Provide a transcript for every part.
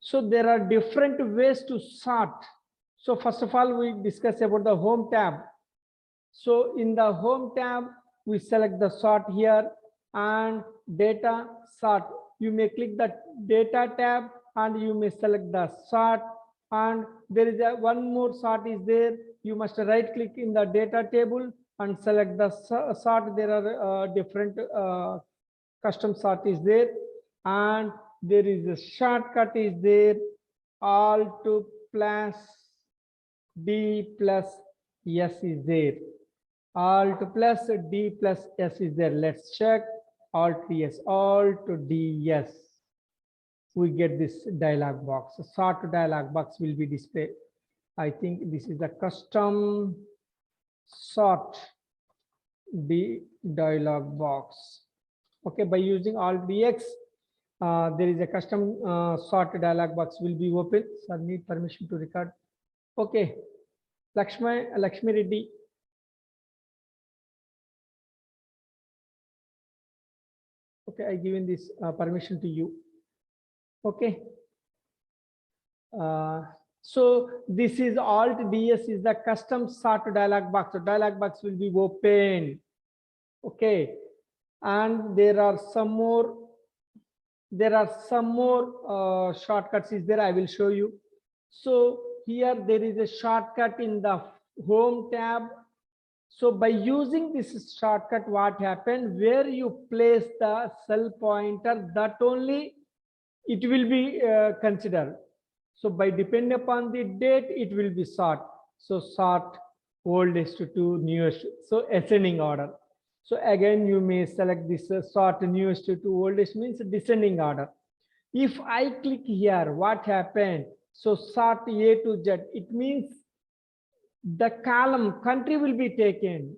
So there are different ways to sort. So first of all, we discuss about the home tab. So in the home tab, we select the sort here and data sort. You may click the data tab and you may select the sort, and there is a one more sort is there. You must right click in the data table and select the sort. There are different custom sort is there, and there is a shortcut is there, Alt plus D plus S is there. Alt plus D plus S is there. Let's check. Alt yes, Alt D yes. We get this dialog box. Sort dialog box will be displayed. I think this is a custom sort D dialog box. Okay, by using Alt DX, there is a custom sort dialog box will be open. So need permission to record. Okay, Lakshmi Reddy. Okay, I given this permission to you. Okay. So this is Alt DS is the custom sort dialog box. So dialog box will be open. Okay, and there are some more. There are some more shortcuts is there. I will show you. So here there is a shortcut in the home tab. So by using this shortcut, what happened, where you place the cell pointer, that only it will be considered. So by depending upon the date, it will be sort. So sort oldest to newest. So ascending order. So again, you may select this sort newest to oldest means descending order. If I click here, what happened? So sort A to Z, it means the column country will be taken,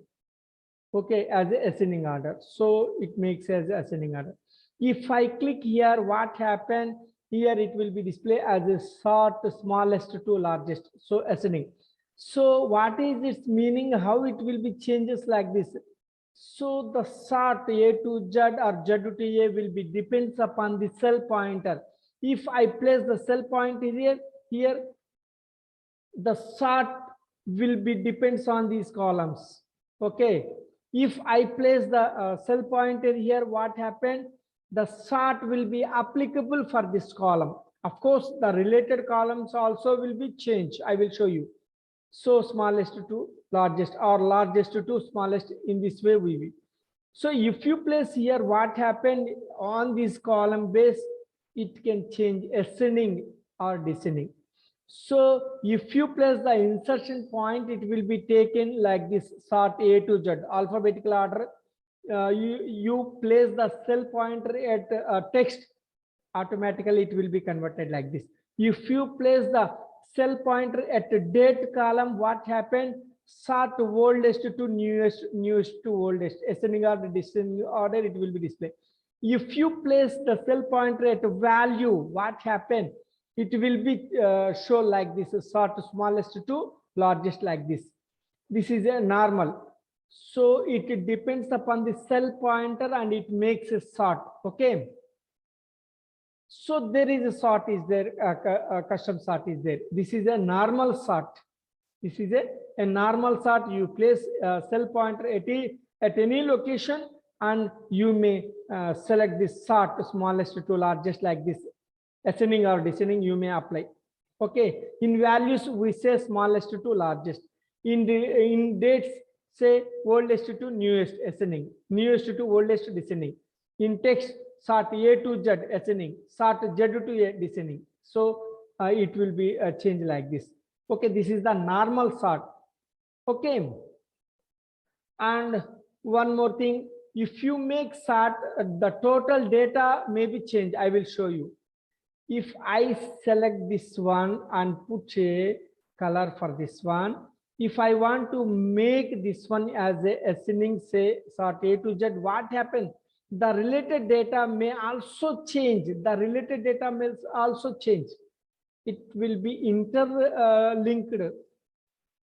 okay, as a ascending order. So it makes as ascending order. If I click here, what happened? Here it will be displayed as a sort smallest to largest. So ascending. So what is its meaning? How it will be changes like this? So the sort A to Z or Z to A will be depends upon the cell pointer. If I place the cell pointer here, the sort will be depends on these columns. Okay, if I place the cell pointer here, what happened? The sort will be applicable for this column. Of course, the related columns also will be changed. I will show you. So smallest to largest or largest to smallest, in this way we will. So if you place here, what happened on this column base, it can change ascending or descending. So if you place the insertion point, it will be taken like this, sort A to Z, alphabetical order. You place the cell pointer at text, automatically it will be converted like this. If you place the cell pointer at date column, what happened? Sort oldest to newest, newest to oldest, ascending order, descending order, it will be displayed. If you place the cell pointer at value, what happened? It will be show like this, sort smallest to largest like this. This is a normal. So it depends upon the cell pointer and it makes a sort. Okay. So there is a sort is there, a custom sort is there. This is a normal sort. This is a normal sort. You place a cell pointer at any location and you may select this sort smallest to largest like this. Ascending or descending, you may apply. Okay, in values we say smallest to largest. In dates, say oldest to newest, ascending, newest to oldest, descending. In text, sort A to Z, ascending, sort Z to A, descending. So it will be a change like this. Okay, this is the normal sort. Okay, and one more thing, if you make sort, the total data may be changed. I will show you. If I select this one and put a color for this one, if I want to make this one as a ascending, say sort A to Z, what happens? The related data may also change. The related data may also change. It will be interlinked.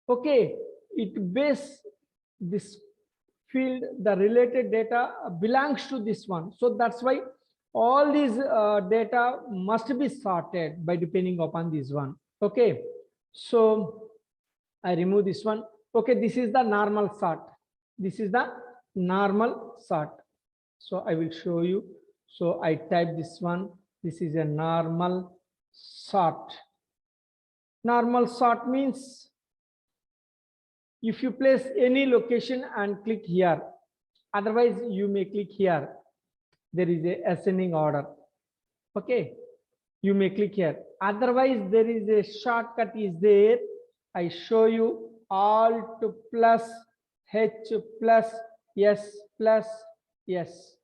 Okay, it base this field, the related data belongs to this one. So that's why All these data must be sorted by depending upon this one. Okay, so I remove this one. Okay, this is the normal sort. This is the normal sort. So I will show you. So I type this one. This is a normal sort. Normal sort means if you place any location and click here, otherwise you may click here. There is a ascending order. Okay, you may click here. Otherwise, there is a shortcut is there. I show you Alt plus H plus S plus S.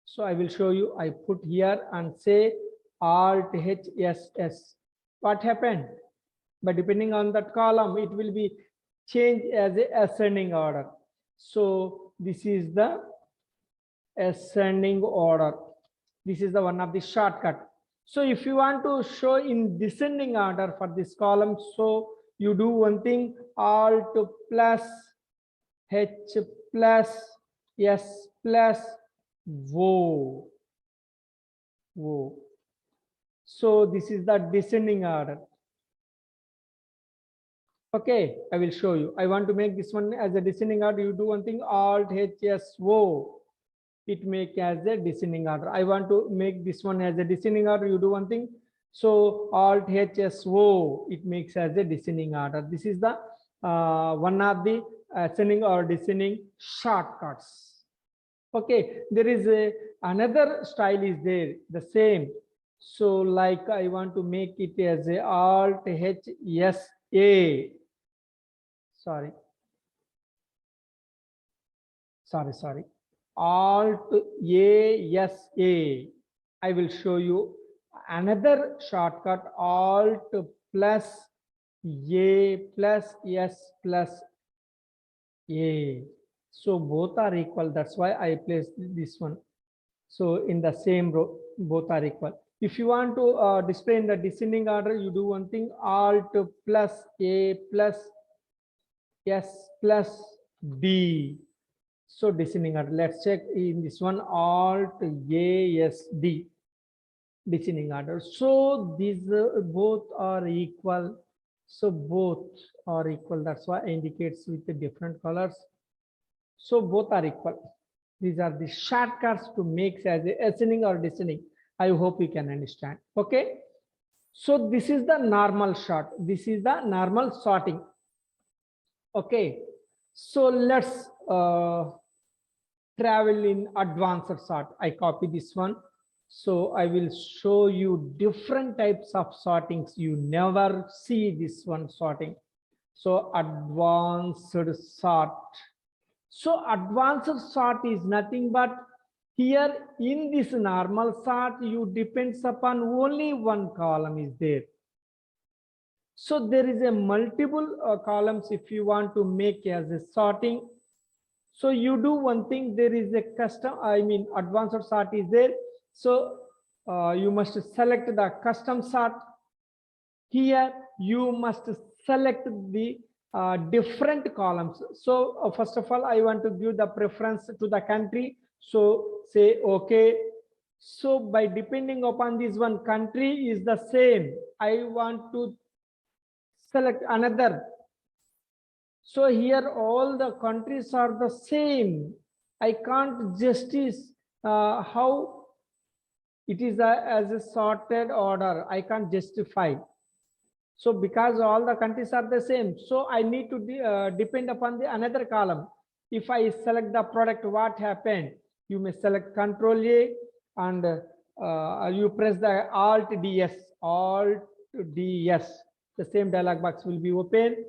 So I will show you. I put here and say Alt H S S. What happened? But depending on that column, it will be changed as a ascending order. So this is the ascending order. This is the one of the shortcut. So if you want to show in descending order for this column, so you do one thing, Alt plus H plus S plus O. So this is the descending order. Okay, I will show you. I want to make this one as a descending order. You do one thing, Alt H S O. It make as a descending order. I want to make this one as a descending order. You do one thing. So Alt H S O. It makes as a descending order. This is the one of the ascending or descending shortcuts. Okay, there is another style is there, the same. So like I want to make it as a Alt H S A. Sorry. Alt A S A. I will show you another shortcut, Alt plus A plus S plus A. So both are equal. That's why I placed this one. So in the same row, both are equal. If you want to display in the descending order, you do one thing, Alt plus A plus S plus D. So descending order. Let's check in this one, Alt A S D. Descending order. So these both are equal. So both are equal. That's why it indicates with the different colors. So both are equal. These are the shortcuts to make as a ascending or descending. I hope you can understand. Okay. So this is the normal sort. This is the normal sorting. Okay. So let's travel in advanced sort. I copy this one. So I will show you different types of sortings. You never see this one sorting. So advanced sort. So advanced sort is nothing but here in this normal sort, you depends upon only one column is there. So there is a multiple columns if you want to make as a sorting. So you do one thing, there is a custom, advanced sort is there. So you must select the custom sort. Here you must select the different columns. So first of all, I want to give the preference to the country. So say okay. So by depending upon this one, country is the same. I want to select another. So here all the countries are the same. I can't justice how it is as a sorted order. I can't justify. So because all the countries are the same, so I need to depend upon the another column. If I select the product, what happened? You may select Control A and you press the Alt DS. Alt DS. The same dialog box will be open.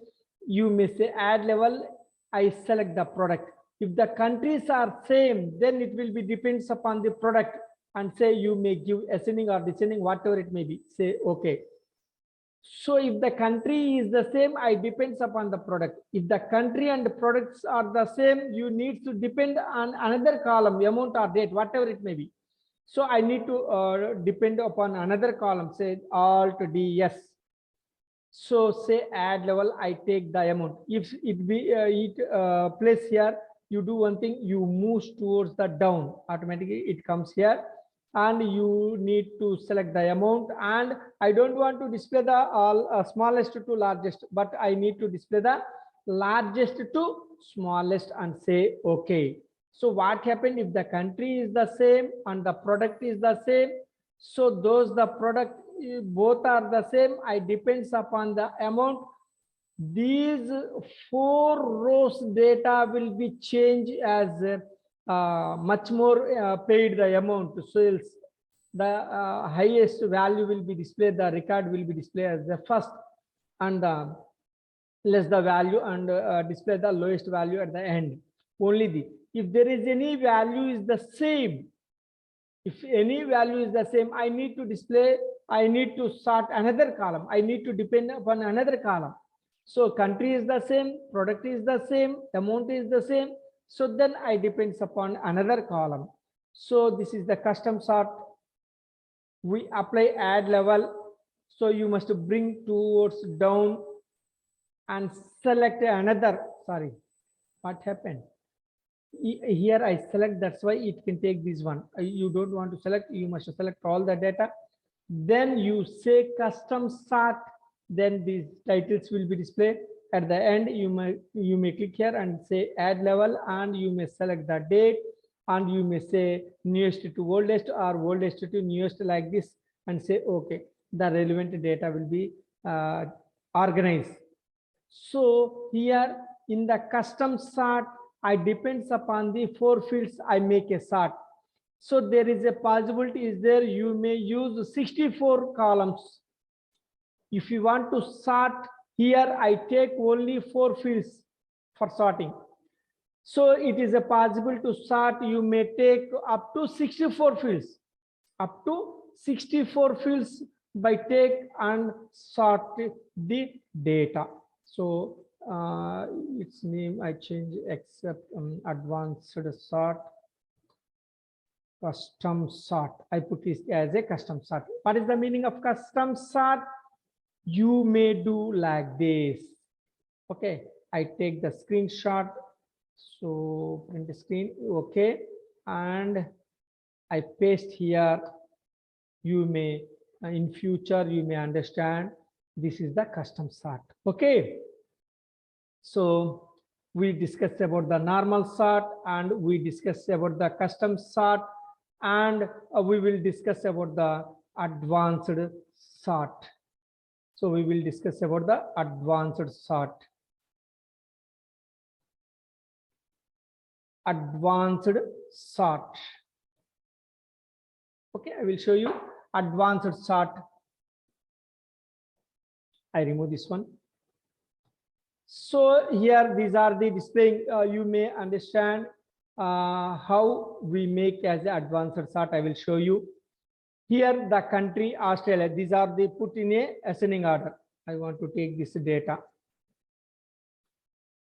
You may say add level. I select the product. If the countries are same, then it will be depends upon the product, and say you may give ascending or descending, whatever it may be. Say okay. So if the country is the same, I depends upon the product. If the country and the products are the same, you need to depend on another column, amount or date, whatever it may be. So I need to depend upon another column, say Alt DS. So say add level, I take the amount. If it be place here you do one thing, you move towards the down, automatically it comes here, and you need to select the amount. And I don't want to display the smallest to largest, but I need to display the largest to smallest and say okay. So what happened if the country is the same and the product is the same? So those the product both are the same, I depends upon the amount. These 4 rows data will be changed as much more paid the amount sales. The highest value will be displayed, the record will be displayed as the first, and less the value, and display the lowest value at the end. Only the if there is any value is the same, if any value is the same, I need to display, I need to sort another column, I need to depend upon another column. So country is the same, product is the same, amount is the same, so then I depends upon another column. So this is the custom sort. We apply add level, so you must bring towards down and select another. Sorry, what happened here? I select, that's why it can take this one. You don't want to select, you must select all the data, then you say custom sort, then these titles will be displayed. At the end, you may click here and say add level, and you may select the date, and you may say newest to oldest or oldest to newest, like this, and say okay. The relevant data will be organized. So here in the custom sort, I depends upon the 4 fields, I make a sort. So there is a possibility is there, you may use 64 columns. If you want to sort, here I take only 4 fields for sorting. So it is a possible to sort, you may take up to 64 fields, up to 64 fields by take and sort the data. So its name I change, except advanced sort, custom sort. I put this as a custom sort. What is the meaning of custom sort? You may do like this. Okay, I take the screenshot. So print the screen, okay, and I paste here. You may in future you may understand this is the custom sort. Okay, so we discussed about the normal sort, and we discussed about the custom sort, and we will discuss about the advanced sort. So we will discuss about the advanced sort. Advanced sort. Okay, I will show you advanced sort. I remove this one. So here these are the displaying. You may understand how we make as an advanced sort. I will show you. Here the country Australia. These are the put in a ascending order. I want to take this data.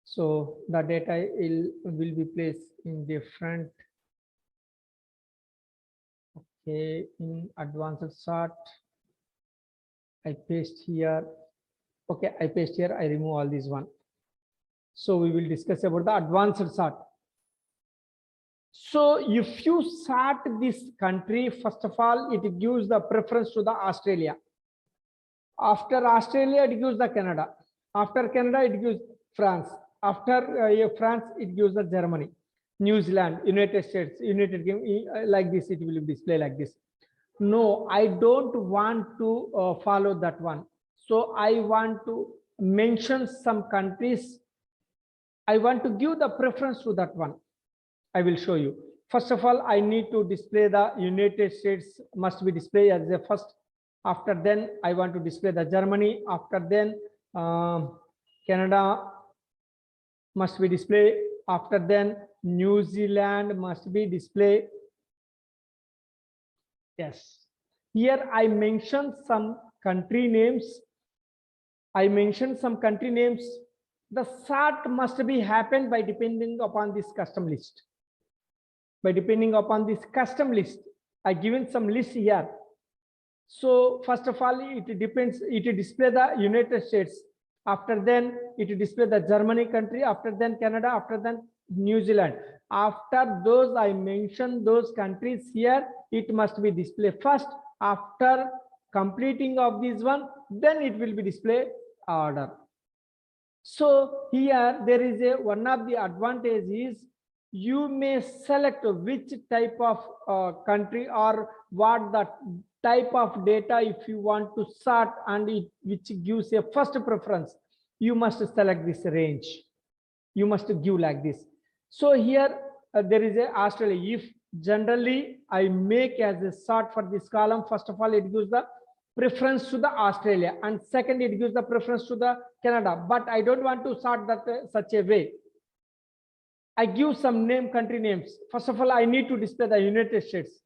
So the data will be placed in different. Okay, in advanced sort, I paste here. Okay, I paste here, I remove all these one. So we will discuss about the advanced sort. So if you sort this country, first of all, it gives the preference to the Australia. After Australia, it gives the Canada. After Canada, it gives France. After France, it gives the Germany, New Zealand, United States, United Kingdom, like this, it will display like this. No, I don't want to follow that one. So I want to mention some countries. I want to give the preference to that one. I will show you. First of all, I need to display the United States must be displayed as the first. After then, I want to display the Germany. After then, Canada must be displayed. After then, New Zealand must be displayed. Yes. Here I mentioned some country names. I mentioned some country names. The sort must be happened by depending upon this custom list. By depending upon this custom list, I given some list here. So first of all, it depends. It display the United States. After then, it display the Germany country. After then, Canada. After then, New Zealand. After those, I mentioned those countries here, it must be displayed first. After completing of this one, then it will be display order. So here there is a one of the advantage is you may select which type of country or what the type of data if you want to sort, and it which gives a first preference. You must select this range. You must give like this. So here there is a Australia. If generally I make as a sort for this column, first of all it gives the preference to the Australia, and second it gives the preference to the Canada. But I don't want to sort that such a way. I give some country names. First of all, I need to display the United States,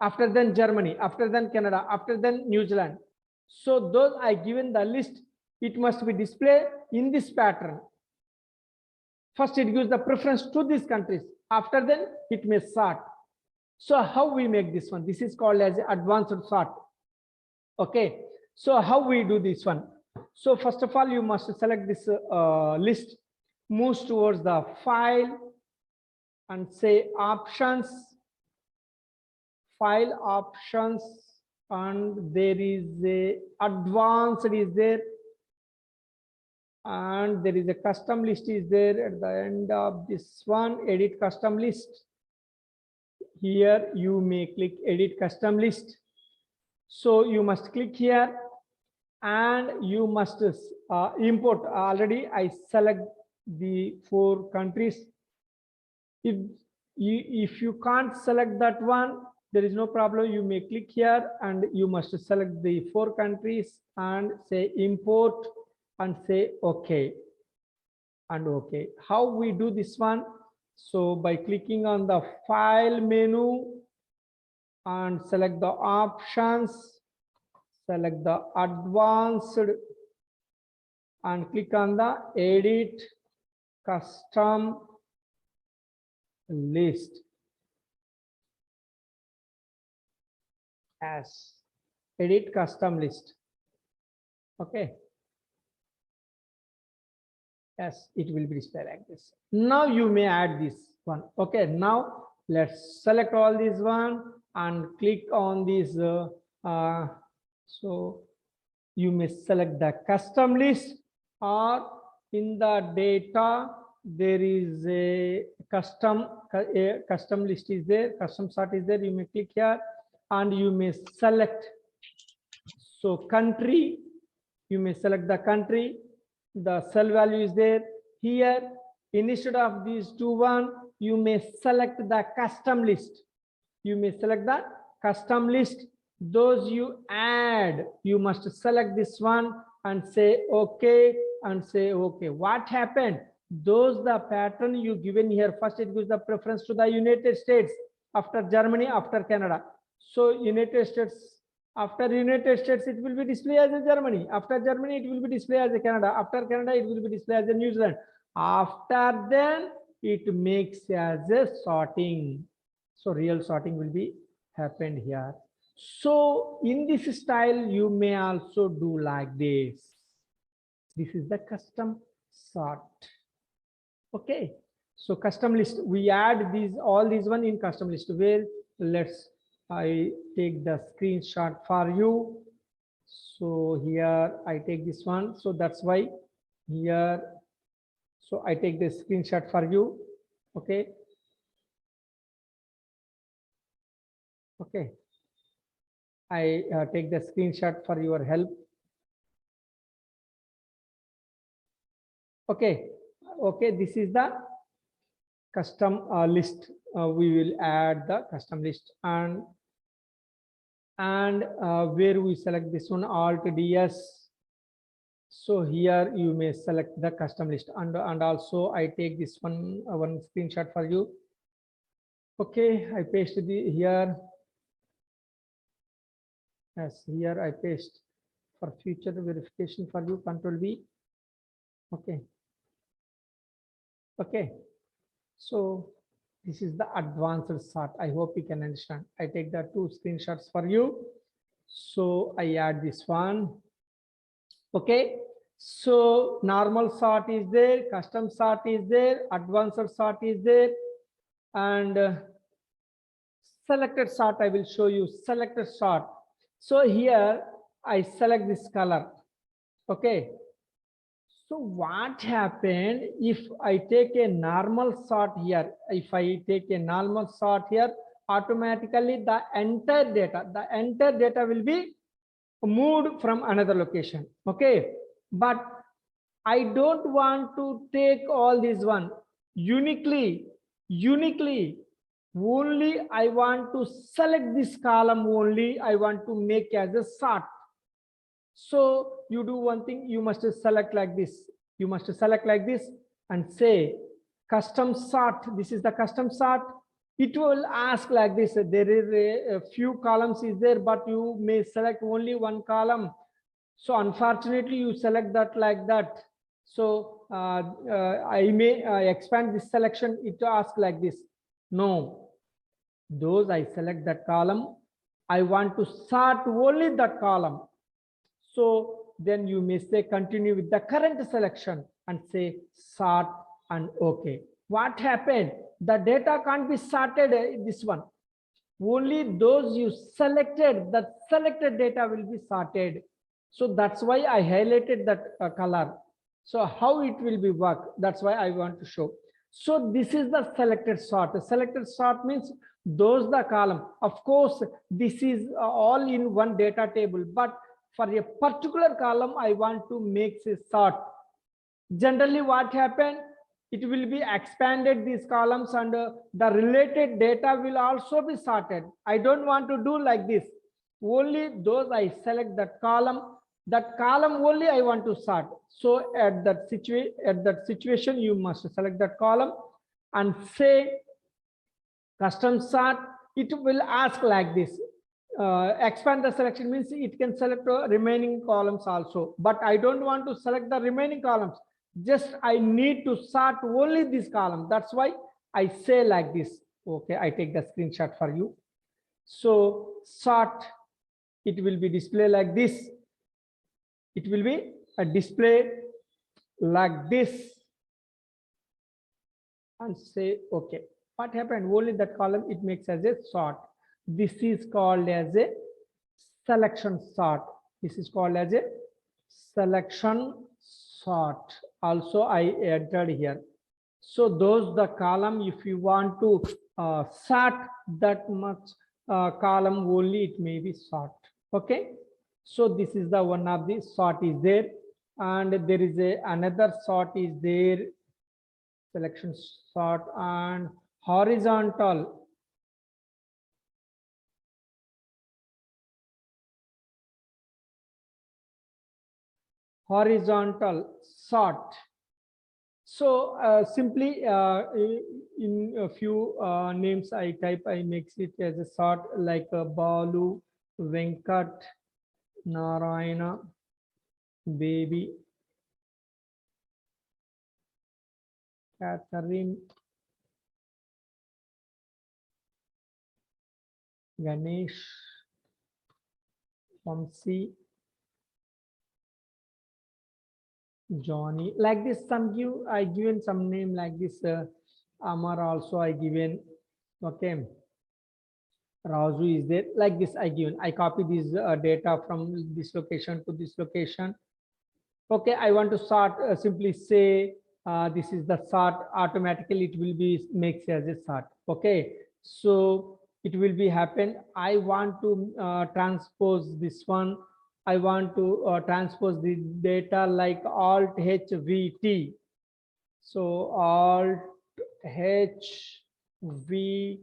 after then Germany, after then Canada, after then New Zealand. So those I given the list, it must be displayed in this pattern. First it gives the preference to these countries, after then it may sort. So how we make this one? This is called as advanced sort. Okay, so how we do this one? So first of all, you must select this list, moves towards the file and say options, file options, and there is a advanced is there, and there is a custom list is there at the end of this one, edit custom list. Here you may click edit custom list. So you must click here and you must import. Already I select the 4 countries. If you can't select that one, there is no problem. You may click here and you must select the 4 countries and say import and say okay and okay. How we do this one? So by clicking on the file menu and select the options, select the advanced and click on the edit custom list as edit custom list. Okay. Yes, it will be displayed like this. Now you may add this one. Okay, now let's select all this one and click on this. So you may select the custom list, or in the data there is a custom list is there, custom sort is there. You may click here and you may select. So country, you may select the country. The cell value is there. Here, instead of these 2 you may select the custom list. You may select the custom list. Those you add, you must select this one and say okay and say okay. What happened? Those the pattern you given here. First it gives the preference to the United States, after Germany, after Canada. So United States, after United States it will be displayed as a Germany. After Germany it will be displayed as a Canada. After Canada it will be displayed as a New Zealand. After then it makes as a sorting. So real sorting will be happened here. So in this style you may also do like this. This is the custom sort. Okay, so custom list, we add these all these one in custom list. Well, I take the screenshot for you. So here I take this one. So that's why here, so I take the screenshot for you. Okay. Okay. I take the screenshot for your help. Okay. Okay. This is the custom list. We will add the custom list and where we select this one, Alt DS. So here you may select the custom list and also I take this one screenshot for you. Okay, I paste the here. Yes, here I paste for future verification for you, Control V. Okay. Okay. So this is the advanced sort. I hope you can understand. I take the 2 screenshots for you. So I add this one. Okay. So normal sort is there, custom sort is there, advanced sort is there, and selected sort. I will show you selected sort. So here I select this color. Okay. So what happened if I take a normal sort here? If I take a normal sort here, automatically the entire data will be moved from another location. Okay. But I don't want to take all these one uniquely. Only I want to select this column only. I want to make as a sort. So you do one thing, you must select like this. You must select like this and say custom sort. This is the custom sort. It will ask like this. There is a few columns is there, but you may select only one column. So unfortunately, you select that like that. So I may expand this selection. It asks like this. No, those I select that column. I want to sort only that column. So then you may say continue with the current selection and say sort and OK. What happened? The data can't be sorted this one. Only those you selected, the selected data will be sorted. So that's why I highlighted that color. So how it will be work? That's why I want to show. So this is the selected sort. The selected sort means those the column. Of course, this is all in one data table, but for a particular column, I want to make a sort. Generally, what happened? It will be expanded these columns and the related data will also be sorted. I don't want to do like this. Only those I select that column only I want to sort. So at that situation, you must select that column and say custom sort. It will ask like this. Expand the selection means it can select remaining columns also, but I don't want to select the remaining columns. Just I need to sort only this column. That's why I say like this. Okay, I take the screenshot for you. So sort, it will be displayed like this. It will be a display like this and say okay. What happened? Only that column it makes as a sort. This is called as a selection sort. This is called as a selection sort. Also I entered here. So those the column, if you want to sort that much column only, it may be sort. Okay. So this is the one of the sort is there, and there is another sort is there, selection sort and horizontal. Horizontal sort. So simply in a few names I type, I mix it as a sort like Balu, Venkat, Narayana, Baby, Catherine, Ganesh, Vamsi, Johnny, like this. I given some name like this. Amar also I given. Okay. Raju is there like this. I copy this data from this location to this location. Okay, I want to sort. Simply say this is the sort. Automatically it will be makes as a sort. Okay, so it will be happen. I want to transpose this one. I want to transpose the data like Alt HVT. So Alt HVT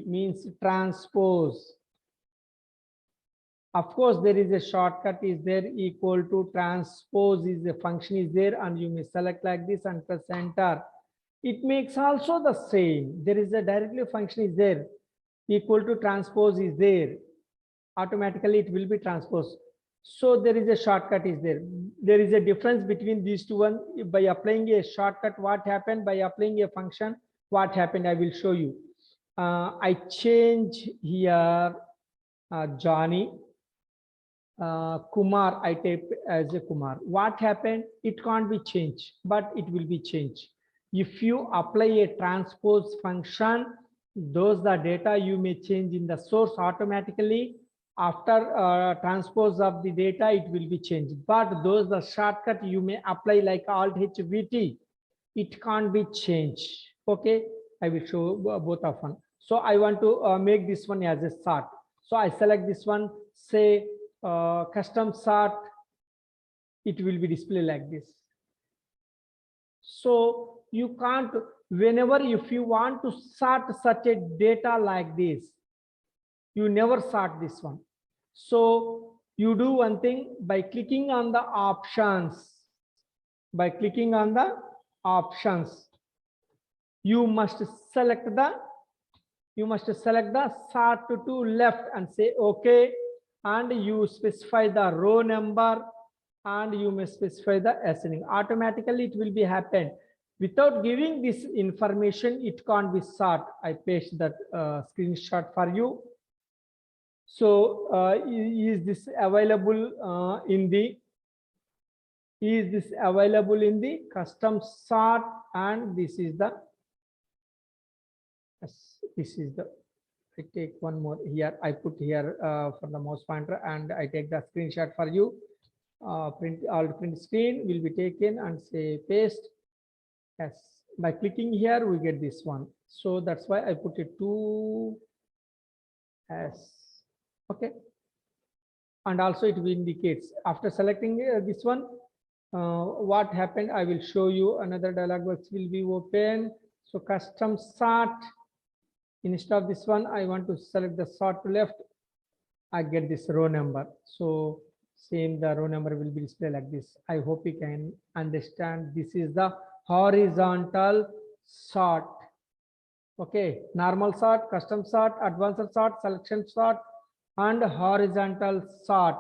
means transpose. Of course, there is a shortcut is there, equal to transpose is a function is there, and you may select like this and press enter. It makes also the same. There is a directly function is there, equal to transpose is there. Automatically it will be transposed. So there is a shortcut is there. There is a difference between these two one. By applying a shortcut, what happened? By applying a function, what happened? I will show you. I change here Johnny. Kumar, I type as a Kumar. What happened? It can't be changed, but it will be changed. If you apply a transpose function, those the data you may change in the source automatically. After transpose of the data, it will be changed. But those the shortcut you may apply like Alt HVT, it can't be changed. Okay, I will show both of them. So I want to make this one as a sort. So I select this one, say custom sort, it will be displayed like this. So you can't, whenever if you want to sort such a data like this, you never sort this one. So you do one thing by clicking on the options. By clicking on the options, you must select the sort to left and say okay, and you specify the row number and you may specify the ascending. Automatically it will be happen. Without giving this information, it can't be sort. I paste that screenshot for you. So is this available in the custom sort? And this is the I take one more here. I put here for the mouse pointer and I take the screenshot for you. Print screen will be taken and say paste. Yes, by clicking here we get this one. So that's why I put it to S. Okay, and also it will indicates after selecting this one what happened. I will show you. Another dialog box will be open. So custom sort, instead of this one I want to select the sort to left. I get this row number. So same, the row number will be displayed like this. I hope you can understand. This is the horizontal sort. Okay, normal sort, custom sort, advanced sort, selection sort, and horizontal sort.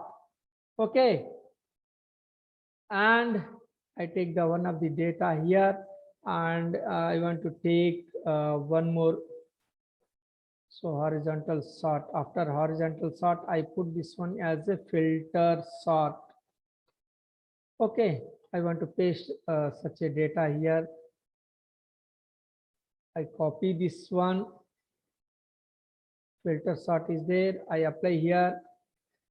Okay, and I take the one of the data here, and I want to take one more. So horizontal sort. After horizontal sort, I put this one as a filter sort. Okay, I want to paste such a data here. I copy this one. Filter sort is there. I apply here.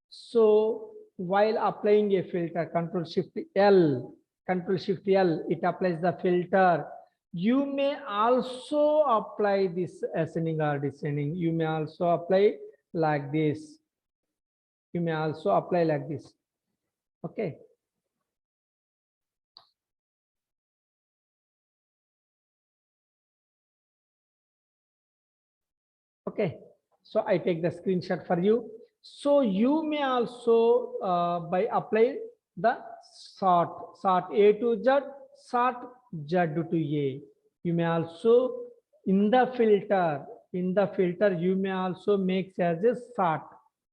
So while applying a filter, Control Shift L, it applies the filter. You may also apply this ascending or descending. You may also apply like this. You may also apply like this. Okay. Okay. So I take the screenshot for you. So you may also by apply the sort A to Z, sort Z to A. You may also in the filter you may also make as a sort.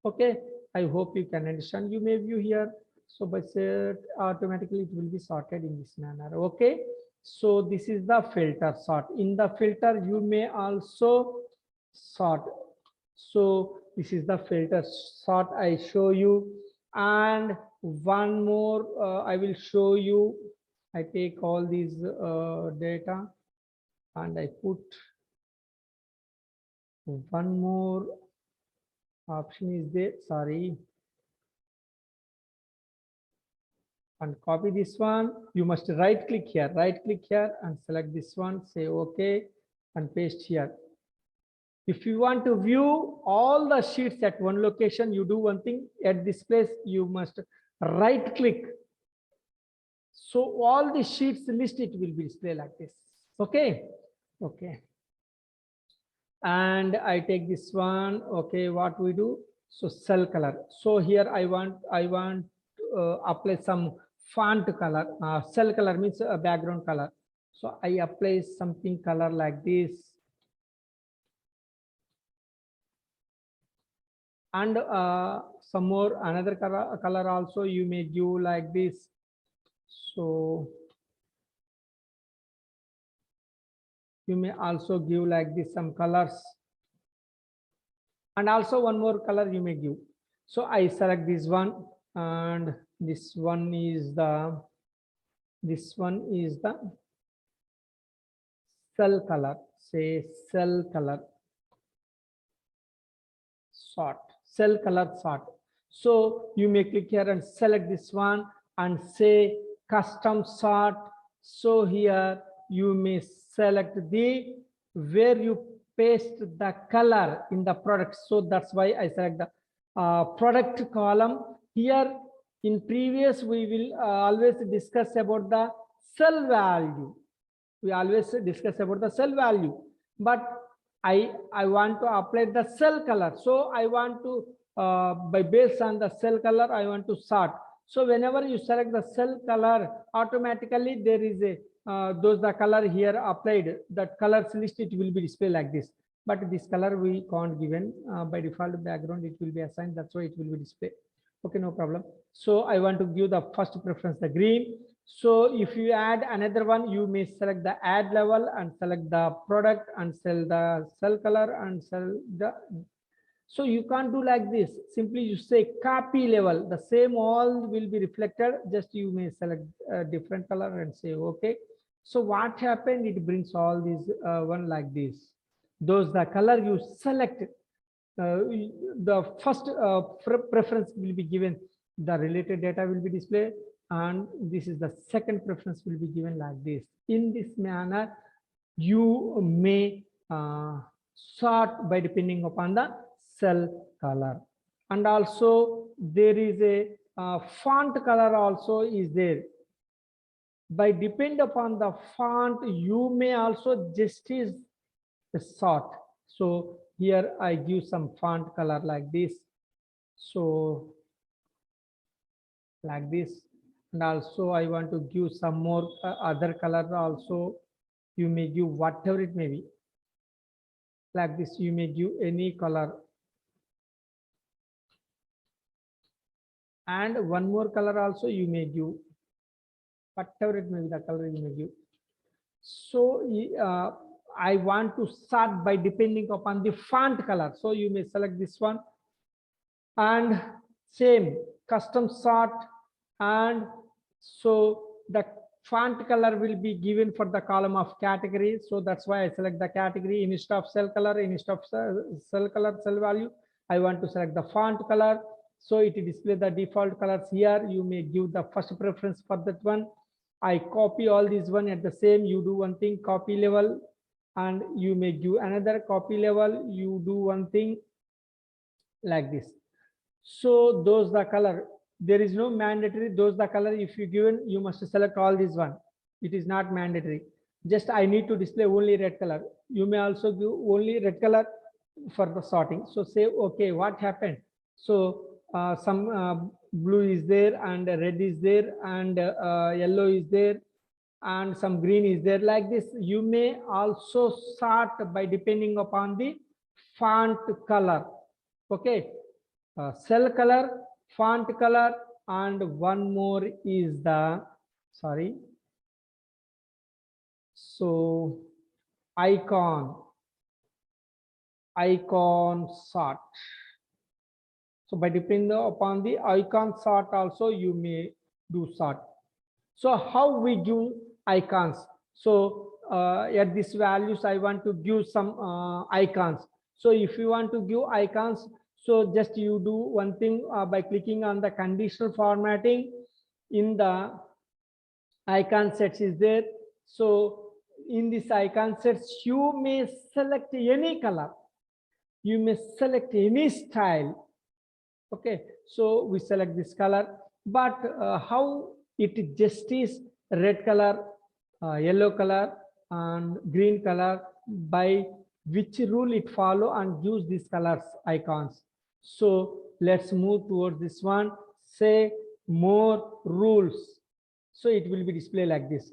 Okay, I hope you can understand. You may view here. So by set automatically it will be sorted in this manner. Okay, so this is the filter sort. In the filter you may also sort. So this is the filter sort I show you, and one more I will show you. I take all these data and I put one more option is there, sorry, and copy this one. You must right click here and select this one, say okay, and paste here. If you want to view all the sheets at one location, you do one thing. At this place, you must right click. So all the sheets list, it will be displayed like this. Okay. Okay. And I take this one. Okay. What we do? So cell color. So here I want apply some font color. Cell color means a background color. So I apply something color like this. And some more another color also you may give like this. So you may also give like this some colors, and also one more color you may give. So I select this one. and this one is the cell color. Say cell color sort, cell color sort. So you may click here and select this one and say custom sort. So here you may select the where you paste the color in the product. So that's why I select the product column here. In previous, we will always discuss about the cell value. We always discuss about the cell value, but I want to apply the cell color. So I want to by based on the cell color, I want to sort. So whenever you select the cell color, automatically there is a those the color here applied, that colors list, it will be displayed like this. But this color we can't given by default background, it will be assigned, that's why it will be displayed. Okay, no problem. So I want to give the first preference the green. So if you add another one, you may select the add level and select the product and sell the cell color and sell the. So you can't do like this. Simply you say copy level, the same all will be reflected. Just you may select a different color and say okay. So what happened? It brings all these one like this. Those the color you select. The first preference will be given. The related data will be displayed, and this is the second preference will be given like this. In this manner, you may sort by depending upon the cell color. And also there is a font color also is there. By depend upon the font, you may also justice the sort. So here I give some font color like this. So like this. And also I want to give some more other color also. You may give whatever it may be. Like this, you may give any color. And one more color also you may give. Whatever it may be, the color you may give. So I want to sort by depending upon the font color. So you may select this one. And same custom sort, and so the font color will be given for the column of category. So that's why I select the category instead of cell color, instead of cell color, cell value. I want to select the font color. So it displays the default colors here. You may give the first preference for that one. I copy all these one at the same. You do one thing, copy level, and you may give another copy level. You do one thing like this. So those the color, there is no mandatory, those the color. If you given, you must select all this one. It is not mandatory. Just I need to display only red color. You may also give only red color for the sorting. So say okay, what happened? So some blue is there, and red is there, and yellow is there, and some green is there. Like this, you may also sort by depending upon the font color. Okay. Cell color, font color, and one more is the, sorry, so icon sort. So by depending upon the icon sort also you may do sort. So how we give icons? So at these values I want to give some icons. So if you want to give icons, so just you do one thing by clicking on the conditional formatting. In the icon sets is there. So in this icon sets, you may select any color. You may select any style. Okay, so we select this color, but how it just is red color, yellow color, and green color, by which rule it follow and use these colors icons. So let's move towards this one. Say more rules. So it will be displayed like this.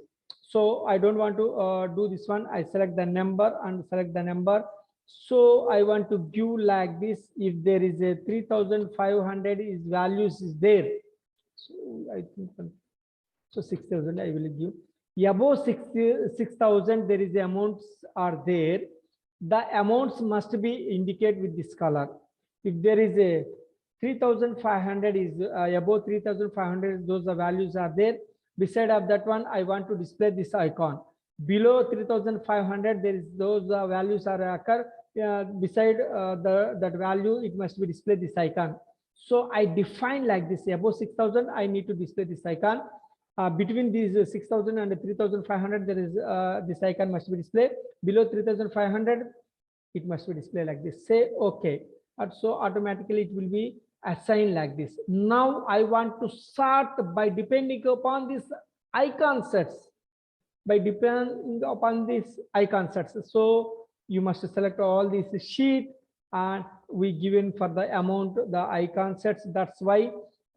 So I don't want to do this one. I select the number and select the number. So I want to give like this. If there is a 3,500 is values is there. So I think so 6,000 I will give. Above 6,000 there is the amounts are there. The amounts must be indicated with this color. If there is a 3,500 is above 3,500, those the values are there. Beside of that one, I want to display this icon. Below 3,500, there is those values are occur. Beside that value, it must be displayed this icon. So I define like this: above 6,000, I need to display this icon. Between these 6,000 and 3,500, there is this icon must be displayed. Below 3,500, it must be displayed like this. Say okay, and so automatically it will be assigned like this. Now I want to sort by depending upon this icon sets. By depending upon this icon sets, so you must select all these sheet, and we given for the amount the icon sets. That's why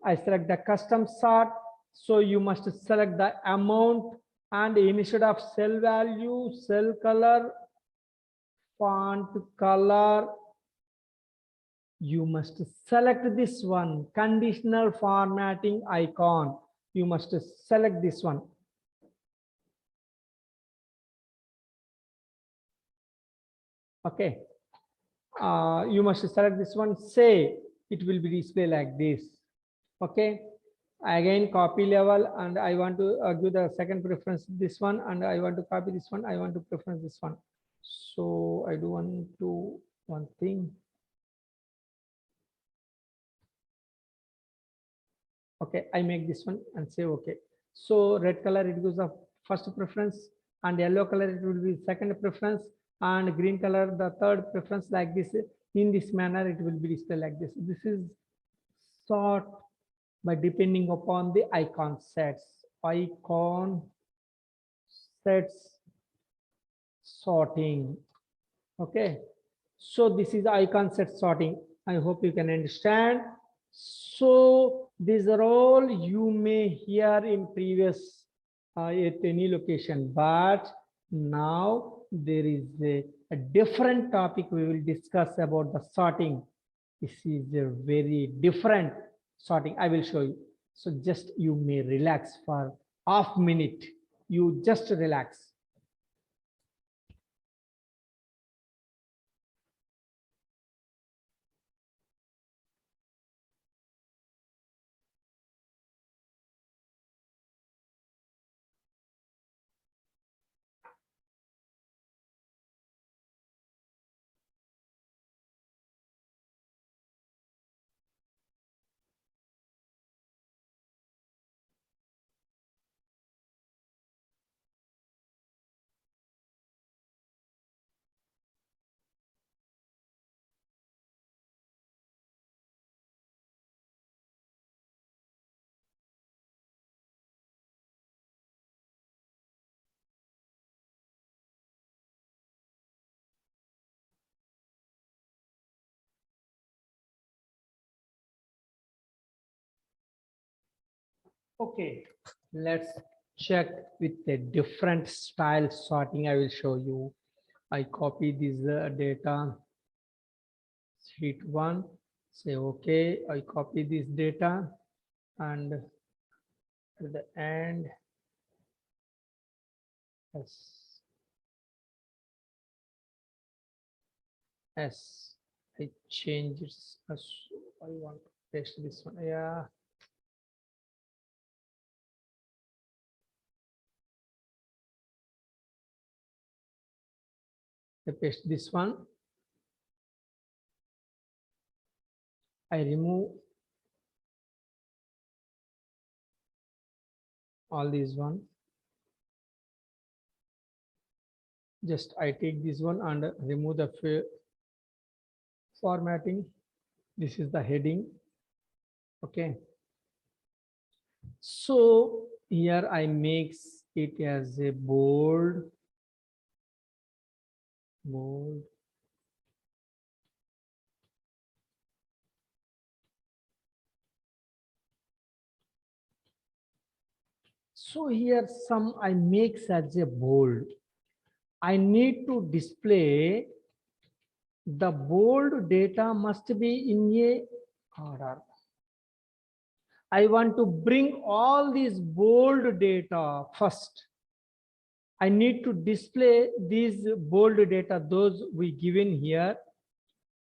I select the custom sort. So you must select the amount, and instead of cell value, cell color, font color, you must select this one, conditional formatting icon. You must select this one. Okay, you must select this one. Say it will be displayed like this. Okay, again copy level, and I want to give the second preference this one, and I want to copy this one. I want to preference this one. So I do one thing. Okay, I make this one and say okay. So red color it gives the first preference, and yellow color it will be second preference, and green color the third preference. Like this, in this manner it will be displayed like this. This is sort by depending upon the icon sets. Icon sets sorting. Okay, so this is icon set sorting. I hope you can understand. So these are all you may hear in previous at any location, but now there is a different topic we will discuss about the sorting. This is a very different sorting. I will show you. So just you may relax for half minute. You just relax. Okay, let's check with a different style sorting. I will show you. I copy this data, sheet 1, say okay. I copy this data, and at the end, as I change it, as I want to paste this one. Yeah. I paste this one. I remove all these one. Just I take this one and remove the formatting. This is the heading. Okay. So here I makes it as a bold. So here some I makes as a bold. I need to display the bold data must be in a order. I want to bring all these bold data first. I need to display these bold data, those we given here.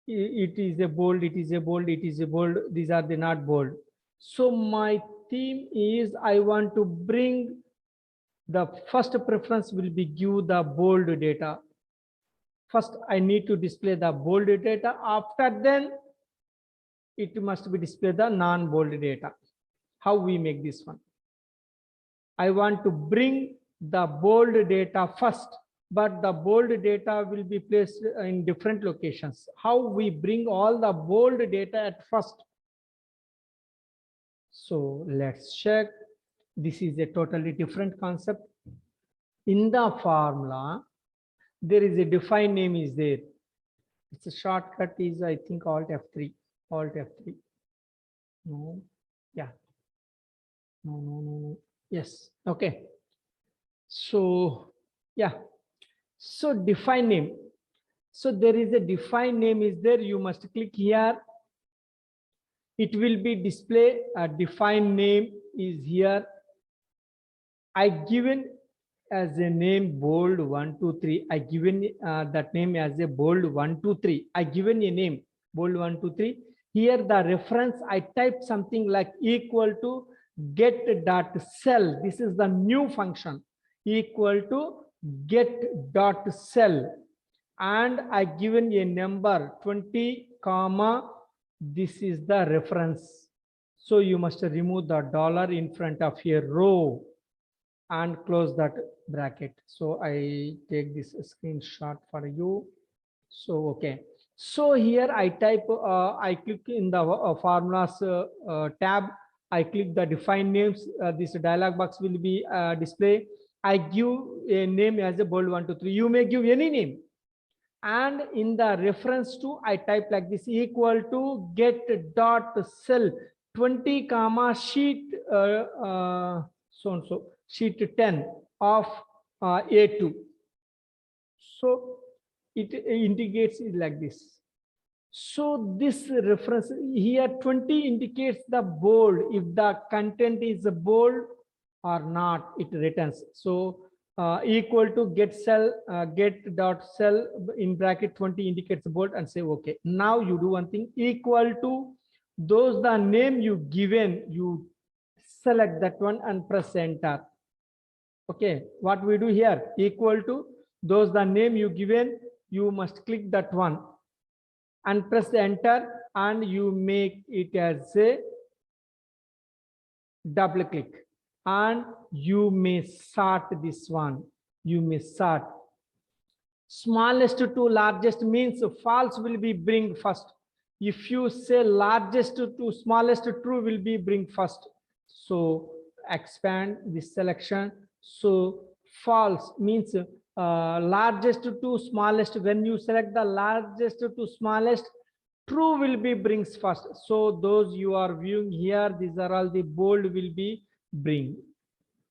it is a bold, it is a bold, it is a bold. These are the not bold. So my theme is I want to bring the first preference will be give the bold data. First, I need to display the bold data. After then, it must be display the non-bold data. How we make this one? I want to bring the bold data first, but the bold data will be placed in different locations. How we bring all the bold data at first? So let's check. This is a totally different concept. In the formula, there is a define name is there. It's a shortcut is, I think, Alt F3. Alt F3. No. Yeah. No. Yes. Okay. So, yeah. So define name. So there is a define name is there. You must click here. It will be display. A define name is here. I given as a name bold 1 2 3. I given that name as a bold 1 2 3. I given a name bold 1 2 3. Here the reference I type something like equal to get dot cell. This is the new function, equal to get dot cell, and I given a number 20 comma. This is the reference. So you must remove the dollar in front of your row and close that bracket. So I take this screenshot for you. So okay. So here I type, I click in the formulas tab. I click the define names. This dialog box will be display. I give a name as a bold 1 2 3. You may give any name. And in the reference to, I type like this, equal to get dot cell 20 comma sheet so and so sheet 10 of A2. So it indicates it like this. So this reference here 20 indicates the bold. If the content is bold or not, it returns. So equal to get cell get dot cell in bracket 20 indicates bold, and say okay. Now you do one thing, equal to those the name you given, you select that one and press enter. Okay, what we do here, equal to those the name you given, you must click that one and press enter, and you make it as a double click, and you may sort this one. You may sort smallest to largest, means false will be bring first. If you say largest to smallest, true will be bring first. So expand this selection. So false means largest to smallest. When you select the largest to smallest, true will be brings first. So those you are viewing here, these are all the bold will be bring.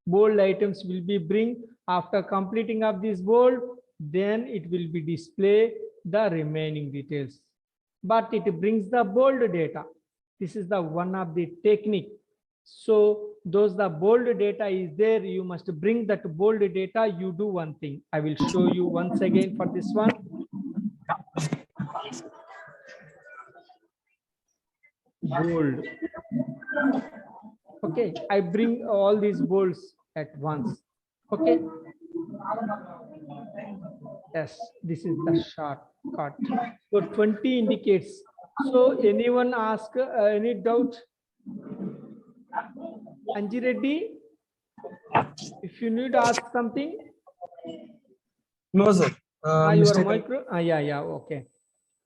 Bold items will be bring. After completing of this bold, then it will be display the remaining details. But it brings the bold data. This is the one of the technique. So those the bold data is there, you must bring that bold data. You do one thing, I will show you once again for this one. Bold. Okay, I bring all these bolds at once. Okay. Yes, this is the shortcut. So 20 indicates. So anyone ask any doubt? Anji Reddy, if you need to ask something. No, sir. Your micro. Yeah. Okay.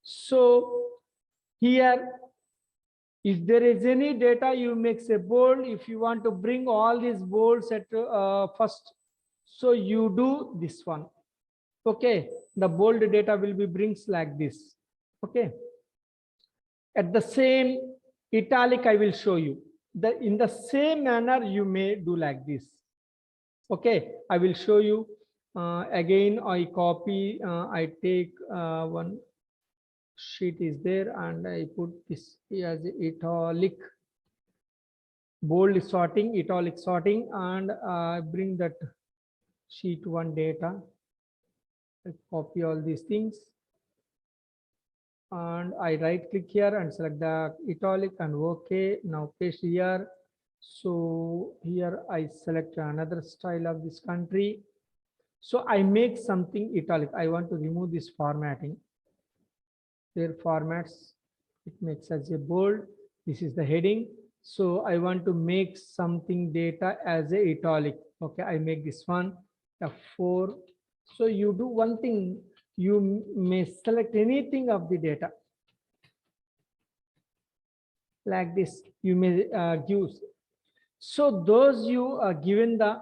So here, if there is any data, you make a bold. If you want to bring all these bolds at first, so you do this one. Okay, the bold data will be brings like this. Okay. At the same italic, I will show you. In the same manner, you may do like this. Okay, I will show you. Again, I copy, I take one sheet is there, and I put this as italic, bold sorting, italic sorting, and bring that sheet 1 data. I copy all these things. and I right click here and select the italic and OK. Now paste here. So here I select another style of this country. So I make something italic. I want to remove this formatting. Their formats, it makes as a bold. This is the heading. So I want to make something data as a italic. Okay, I make this one F4. So you do one thing, you may select anything of the data like this. You may give. So those you are given the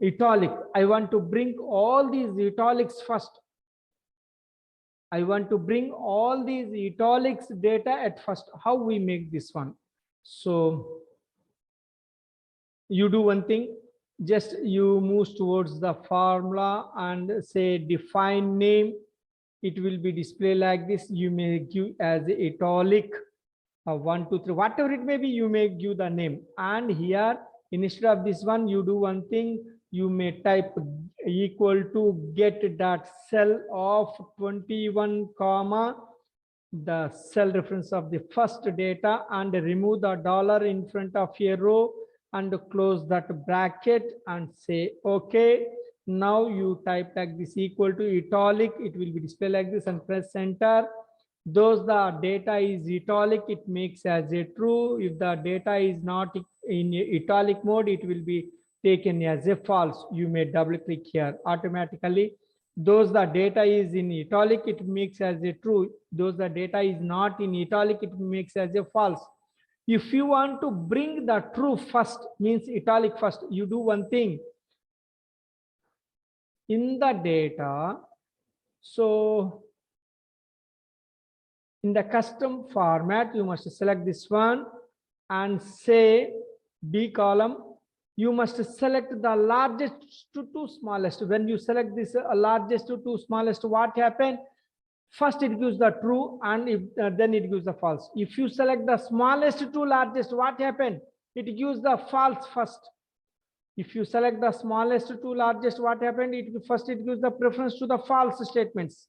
italic. I want to bring all these italics first. I want to bring all these italics data at first. How we make this one? So you do one thing, just you move towards the formula and say define name. It will be displayed like this. You may give as italic 1, 2, 3, whatever it may be, you may give the name. And here, instead of this one, you do one thing, you may type equal to get that cell of 21 comma the cell reference of the first data and remove the dollar in front of a row and close that bracket and say okay. Now you type like this equal to italic, it will be displayed like this and press enter. Those the data is italic, it makes as a true. If the data is not in italic mode, it will be taken as a false. You may double click here automatically. Those the data is in italic, it makes as a true. Those the data is not in italic, it makes as a false. If you want to bring the true first, means italic first, you do one thing. In the data, so in the custom format, you must select this one and say B column. You must select the largest to smallest. When you select this largest to smallest, what happened? First it gives the true and if, then it gives the false. If you select the smallest to largest, what happened? It gives the false first. If you select the smallest to largest, what happened? It gives the preference to the false statements.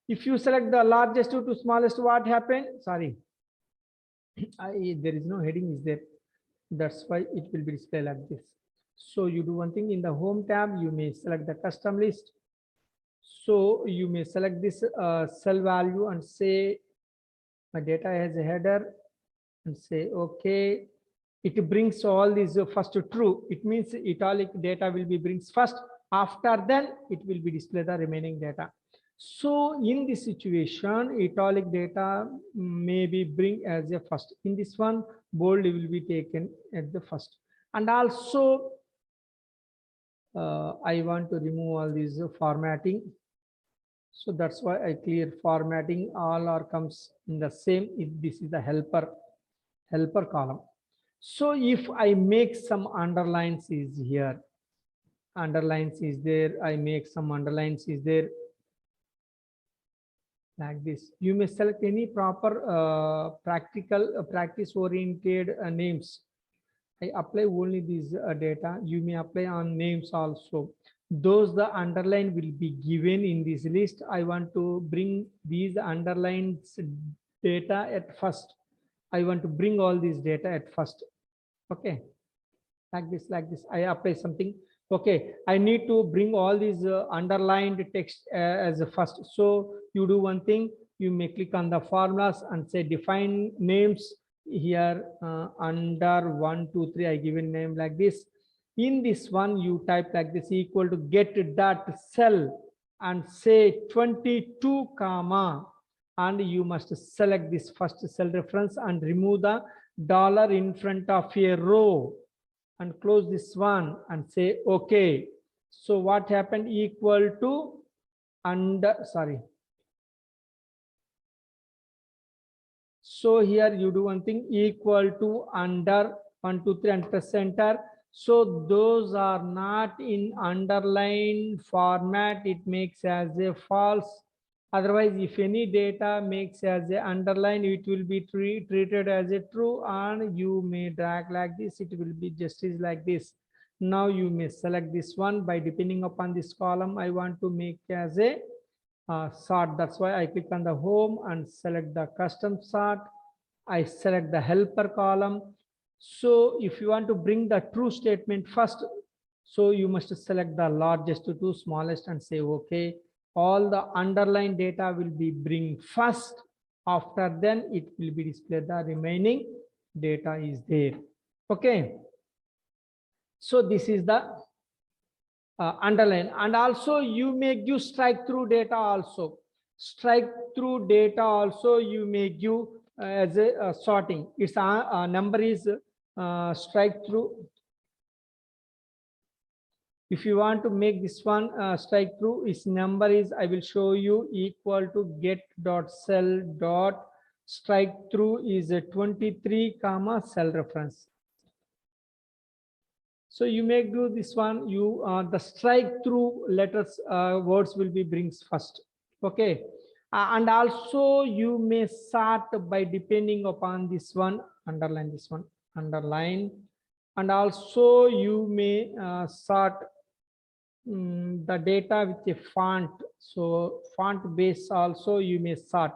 If you select the largest to smallest, what happened? Sorry, there is no heading is there. That's why it will be displayed like this. So you do one thing, in the home tab, you may select the custom list. So you may select this cell value and say my data has a header and say okay. It brings all these first true. It means italic data will be brings first. After then it will be display the remaining data. So in this situation, italic data may be bring as a first. In this one, bold will be taken at the first. And also I want to remove all these formatting. So that's why I clear formatting. All are comes in the same. If this is the helper column. So if I make some underlines is here, underlines is there, I make some underlines is there like this. You may select any proper practical practice oriented names. I apply only these data. You may apply on names also. Those the underline will be given in this list. I want to bring these underlines data at first. I want to bring all these data at first. Okay, like this, I apply something. Okay, I need to bring all these underlined text as a first. So you do one thing, you may click on the formulas and say define names here under 1, 2, 3. I give a name like this. In this one, you type like this equal to get that cell and say 22 comma, and you must select this first cell reference and remove the dollar in front of a row and close this one and say okay. So what happened? Equal to under, sorry. So here you do one thing, equal to under 1, 2, 3 and press enter. So those are not in underline format, it makes as a false. Otherwise, if any data makes as a underline, it will be treated as a true, and you may drag like this, it will be just is like this. Now you may select this one by depending upon this column. I want to make as a sort. That's why I click on the home and select the custom sort. I select the helper column. So if you want to bring the true statement first, so you must select the largest to smallest and say okay. All the underlined data will be bring first. After then it will be displayed the remaining data is there. Okay. So this is the underline, and also you may give strike through data also. Strike through data also you may give as a sorting. Its number is strike through. If you want to make this one strike through, its number is, I will show you, equal to get dot cell dot strike through is a 23 comma cell reference. So you may do this one. You the strike through letters words will be brings first. Okay, and also you may sort by depending upon this one. Underline this one. Underline, and also you may sort the data with a font. So font base also you may sort.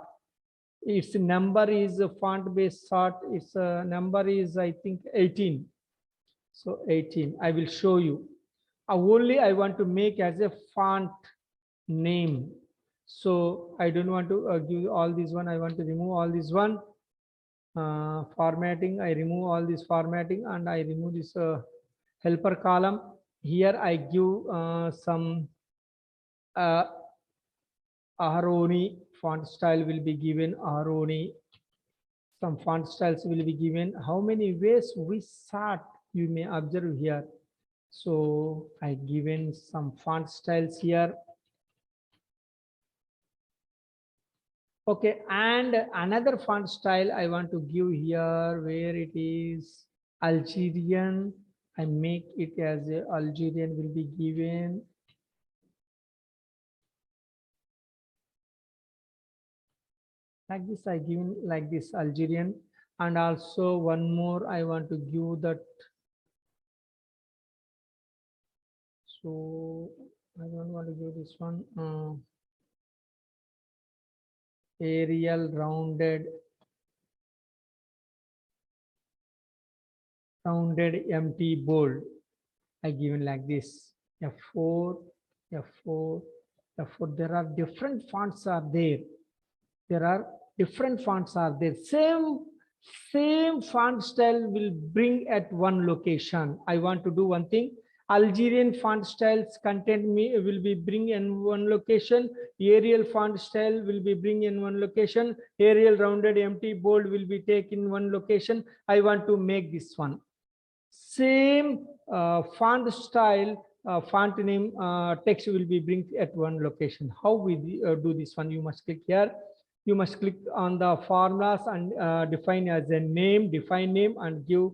Its number is a font base sort. Its number is, I think, 18. So 18, I will show you. Only I want to make as a font name. So I don't want to give all this one. I want to remove all this one. Formatting, I remove all this formatting and I remove this helper column. Here I give some Aharoni font style will be given. Aharoni, some font styles will be given. How many ways we sort? You may observe here. So I given some font styles here. Okay, and another font style I want to give here, where it is Algerian. I make it as a Algerian will be given. Like this, I given like this Algerian, and also one more I want to give that. So I don't want to give this one. Arial rounded empty bold. I given like this. F4, F4, F4. There are different fonts are there. There are different fonts are there. Same font style will bring at one location. I want to do one thing. Algerian font styles content will be bring in one location. Arial font style will be bring in one location. Arial rounded empty bold will be taken in one location. I want to make this one. Same font style, font name, text will be bring at one location. How we do this one? You must click here. You must click on the formulas and define as a name, define name, and give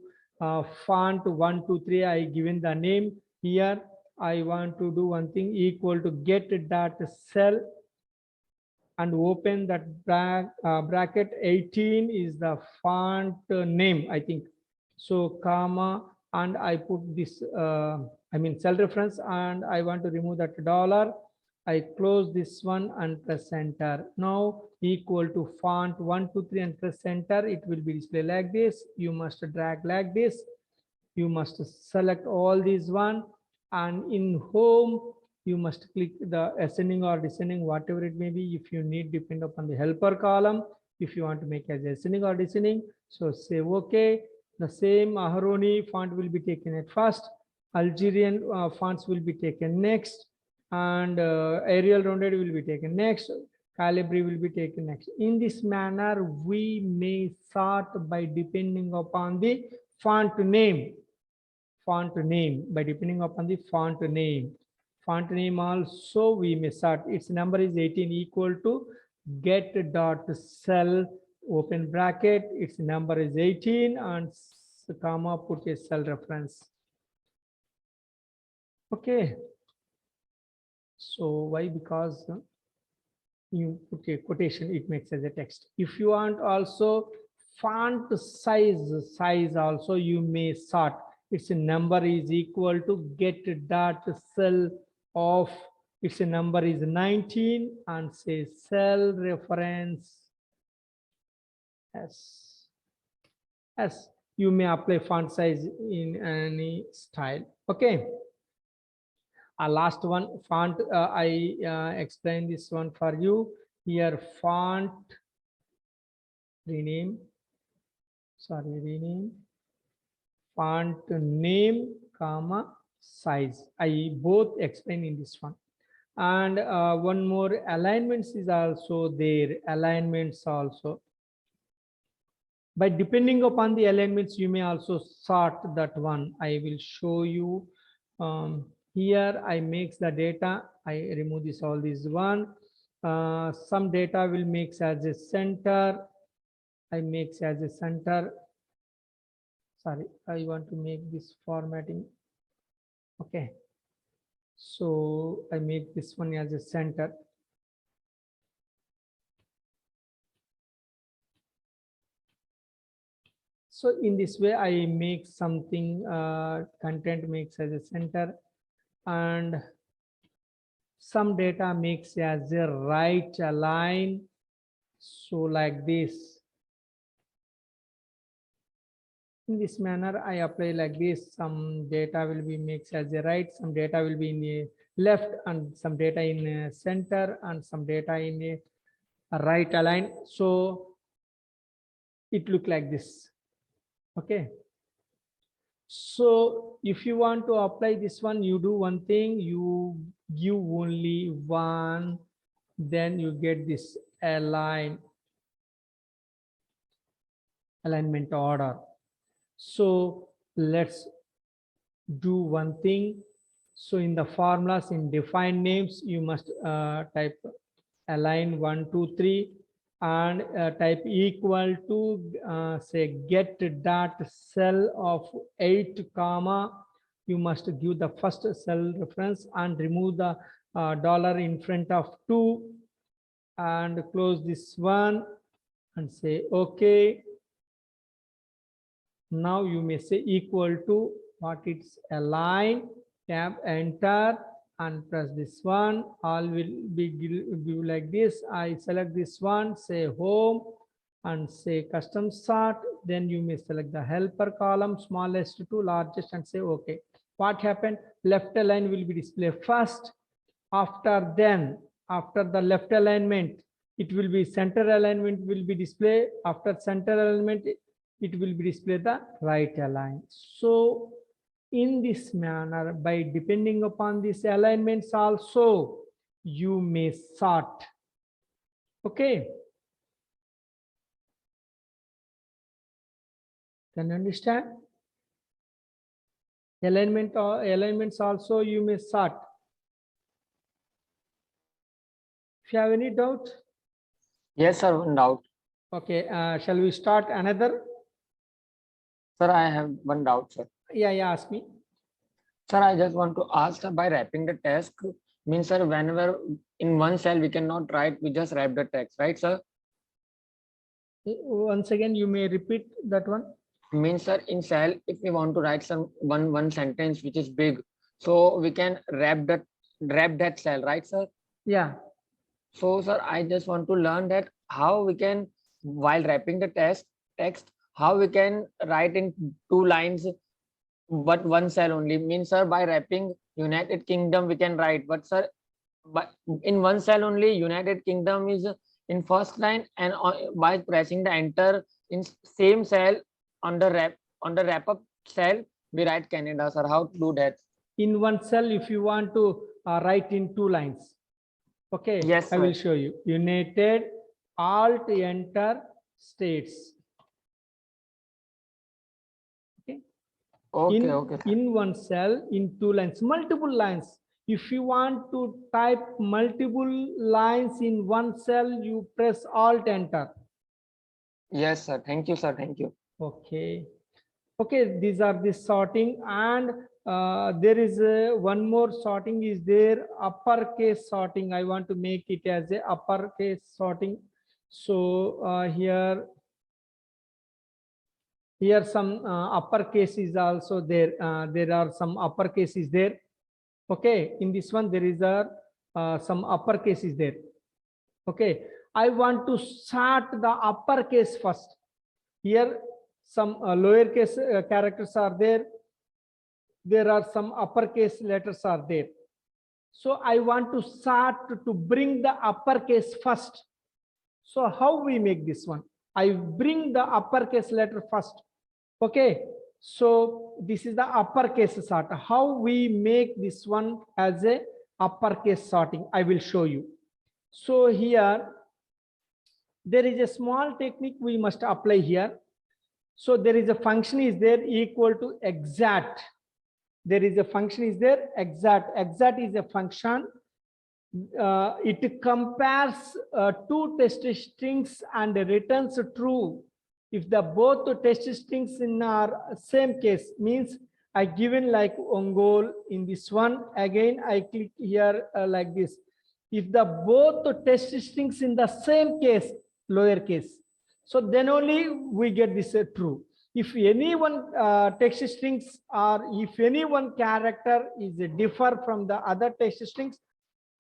font 1, 2, 3. I given the name here. I want to do one thing, equal to get that cell and open that bracket. 18 is the font name, I think. So comma, and I put this I mean cell reference, and I want to remove that dollar. I close this one and press enter. Now equal to font 1, 2, 3 and press enter. It will be displayed like this. You must drag like this. You must select all these one, and in home you must click the ascending or descending, whatever it may be. If you need, depend upon the helper column. If you want to make as ascending or descending, so say okay. The same Aharoni font will be taken at first. Algerian fonts will be taken next, and Arial rounded will be taken next. Calibri will be taken next. In this manner, we may sort by depending upon the font name. Font name, by depending upon the font name. Font name also we may sort. Its number is 18, equal to get dot cell open bracket. Its number is 18 and comma put a cell reference. Okay. So why? Because you put a quotation, it makes as a text. If you want also font size also you may sort. Its number is equal to get dot cell of its a number is 19 and say cell reference S. You may apply font size in any style. Okay. Last one, font. I explain this one for you. Here, font rename. Sorry, rename. Font name, comma size. I both explain in this one. And one more, alignments is also there. Alignments also. But depending upon the alignments, you may also sort that one. I will show you. Here I mix the data. I remove this all this one. Some data will mix as a center. I mix as a center. Sorry, I want to make this formatting. Okay. So I make this one as a center. So in this way, I make something, content makes as a center, and some data makes as a right align. So like this. In this manner, I apply like this. Some data will be mixed as a right, some data will be in the left, and some data in a center, and some data in a right align. So it look like this. Okay. So if you want to apply this one, you do one thing, you give only one, then you get this alignment order. So let's do one thing. So in the formulas, in defined names, you must type align 1, 2, 3 and type equal to say get dot cell of 8 comma. You must give the first cell reference and remove the dollar in front of 2 and close this one and say okay. Now you may say equal to what it's align, tab enter and press this one. All will be give like this. I select this one, say home and say custom sort. Then you may select the helper column, smallest to largest and say okay. What happened? Left align will be displayed first. After the left alignment, it will be center alignment will be displayed. After center alignment, it will be displayed the right align. So in this manner, by depending upon these alignments also, you may sort. Okay. Can you understand? Alignments also you may sort. If you have any doubt? Yes, sir. One doubt. Okay. Shall we start another? Sir, I have one doubt, sir. Yeah, ask me. Sir, I just want to ask, sir, by wrapping the text, means, sir, whenever in one cell we cannot write, we just wrap the text, right, sir? Once again, you may repeat that one. Means, sir, in cell, if we want to write some one sentence which is big, so we can wrap that cell, right, sir? Yeah. So, sir, I just want to learn that how we can, while wrapping the text, how we can write in 2 lines, but one cell only. Means, sir, by wrapping United Kingdom, we can write, but sir, but in one cell only, United Kingdom is in first line, and by pressing the enter in same cell on the wrap up cell, we write Canada, sir. How to do that? In one cell, if you want to write in 2 lines. Okay. Yes, I sir. will show you. United Alt Enter States. Okay, in, okay. In one cell, in 2 lines, multiple lines. If you want to type multiple lines in one cell, you press Alt Enter. Yes, sir. Thank you, sir. Thank you. Okay. Okay, these are the sorting, and there is one more sorting is there, uppercase sorting. I want to make it as a uppercase sorting. So here some uppercase is also there. There are some uppercase is there. Okay, in this one there is a some uppercase is there. Okay, I want to sort the uppercase first. Here some lowercase characters are there. There are some uppercase letters are there. So I want to sort to bring the uppercase first. So how we make this one? I bring the uppercase letter first. Okay, so this is the uppercase sort. How we make this one as a uppercase sorting, I will show you. So here there is a small technique we must apply here. So there is a function is there equal to exact. There is a function is there exact. Exact is a function. It compares two test strings and returns true if the both test strings in our same case. Means I given like Ongol in this one, again I click here like this. If the both test strings in the same case, lowercase, so then only we get this true. If any one text strings or if any one character is differ from the other text strings,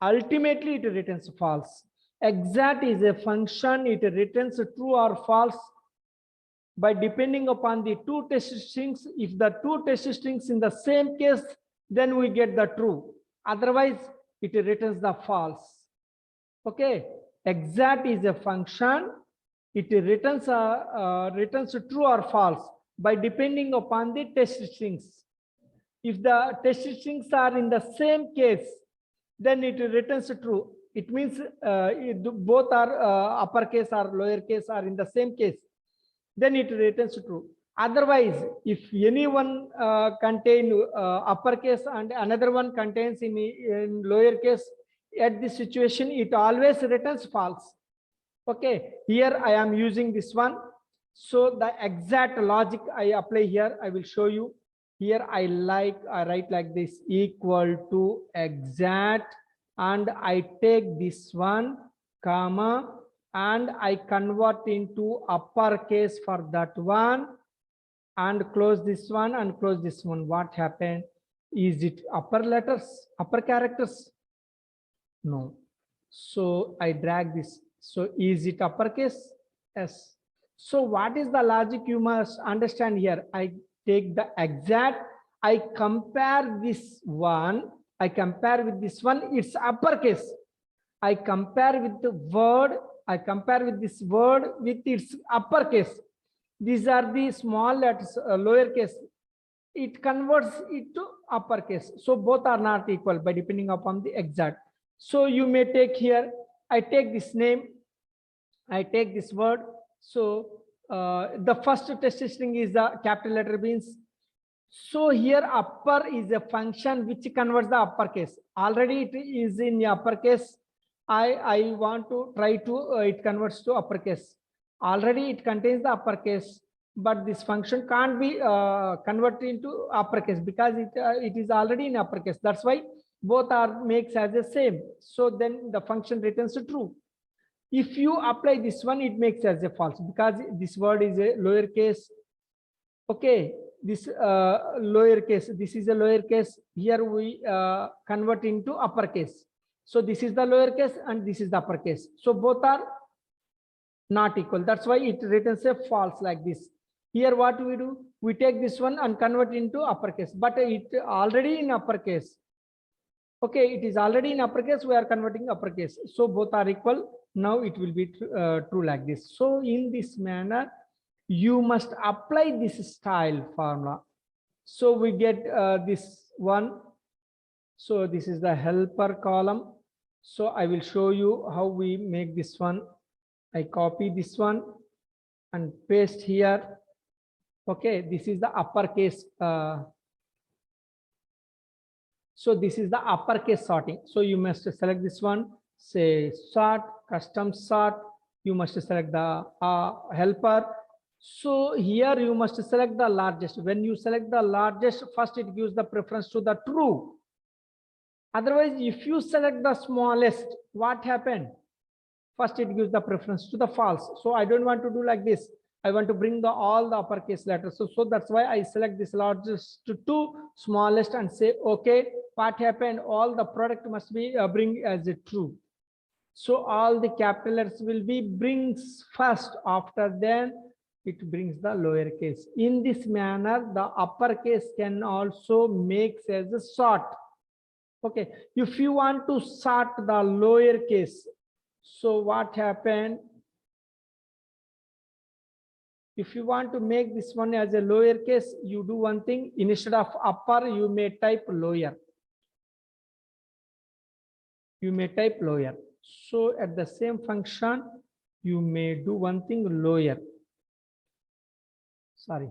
ultimately it returns false. Exact is a function, it returns true or false by depending upon the two test strings. If the two test strings in the same case, then we get the true. Otherwise, it returns the false. Okay, exact is a function. It returns true or false by depending upon the test strings. If the test strings are in the same case, then it returns true. It means both are uppercase or lowercase are in the same case, then it returns true. Otherwise, if any one contain uppercase and another one contains in lowercase, at this situation it always returns false. Okay, here I am using this one. So the exact logic I apply here, I will show you. Here I write like this equal to exact, and I take this one comma and I convert into uppercase for that one and close this one and close this one. What happened? Is it upper letters, upper characters? No. So I drag this. So is it uppercase? Yes. So what is the logic you must understand here? I take the exact, I compare this one, I compare with this one, it's uppercase. I compare with the word, I compare with this word with its uppercase. These are the small letters, lowercase. It converts it to uppercase. So both are not equal by depending upon the exact. So you may take here, I take this name, I take this word. So the first test string is the capital letter means. So here upper is a function which converts the uppercase. Already it is in uppercase. I want to try to it converts to uppercase. Already it contains the uppercase, but this function can't be converted into uppercase because it is already in uppercase. That's why both are makes as the same. So then the function returns true. If you apply this one, it makes as a false because this word is a lowercase. Okay, this lowercase, this is a lowercase. Here we convert into uppercase. So this is the lowercase and this is the uppercase. So both are not equal. That's why it returns a false like this. Here what we do? We take this one and convert into uppercase, but it already in uppercase. Okay, it is already in uppercase. We are converting uppercase. So both are equal. Now it will be true like this. So in this manner, you must apply this style formula. So we get this one. So this is the helper column. So I will show you how we make this one. I copy this one and paste here. Okay, this is the uppercase. So this is the uppercase sorting. So you must select this one, say sort, custom sort. You must select the helper. So here you must select the largest. When you select the largest, first it gives the preference to the true. Otherwise, if you select the smallest, what happened? First it gives the preference to the false. So I don't want to do like this. I want to bring all the uppercase letters. So that's why I select this largest to smallest and say, okay, what happened? All the product must be bring as a true. So all the capital letters will be brings first, after then it brings the lowercase. In this manner, the uppercase can also makes as a sort. Okay, if you want to sort the lowercase, so what happened? If you want to make this one as a lowercase, you do one thing. Instead of upper, you may type lower. You may type lower. So at the same function, you may do one thing, lower. Sorry.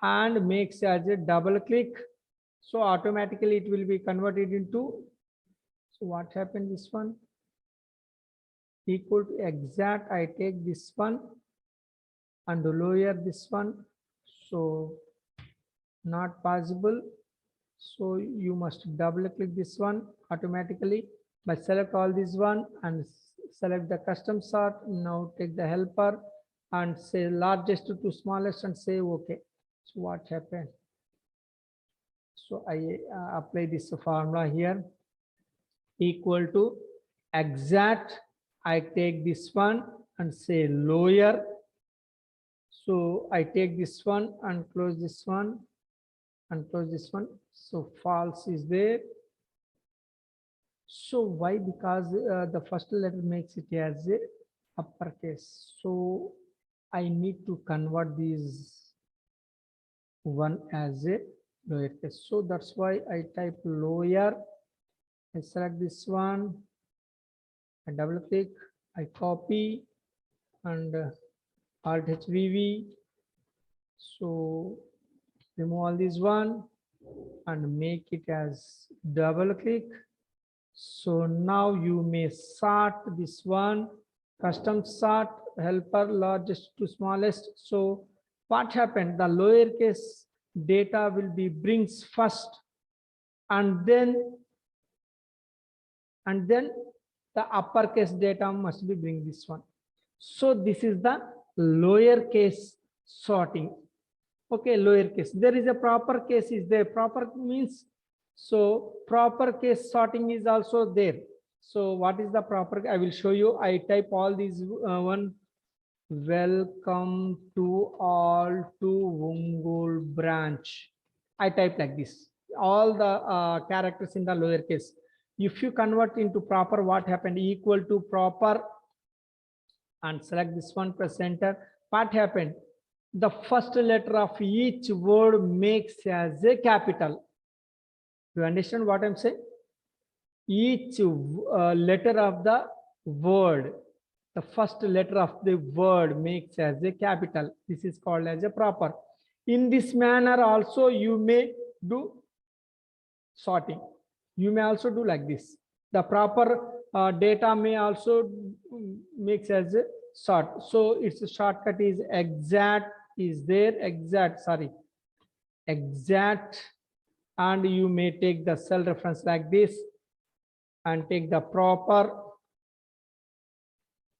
And makes as a double click. So automatically it will be converted into. So what happened? This one equal to exact. I take this one and lower this one. So not possible. So you must double click this one automatically. But select all this one and select the custom sort. Now take the helper and say largest to smallest and say okay. So what happened? So I apply this formula here. Equal to exact. I take this one and say lower. So I take this one and close this one and close this one. So false is there. So why? Because the first letter makes it as a uppercase. So I need to convert these one as a lowercase. So that's why I type lower. I select this one. I double click. I copy and Alt HVV. So remove all this one and make it as double click. So now you may sort this one, custom sort, helper largest to smallest. So what happened? The lowercase data will be brings first, and then the uppercase data must be bring this one. So this is the lowercase sorting. Okay, lowercase. There is a proper case is there. Proper means, so proper case sorting is also there. So what is the proper? I will show you. I type all these one. Welcome to all to Ongole branch. I type like this. All the characters in the lowercase. If you convert into proper, what happened? Equal to proper and select this one, press enter. What happened? The first letter of each word makes as a capital. You understand what I'm saying? Each letter of the word, the first letter of the word makes as a capital. This is called as a proper. In this manner also you may do sorting. You may also do like this. The proper data may also makes as a sort. So its shortcut is exact is there, exact, and you may take the cell reference like this and take the proper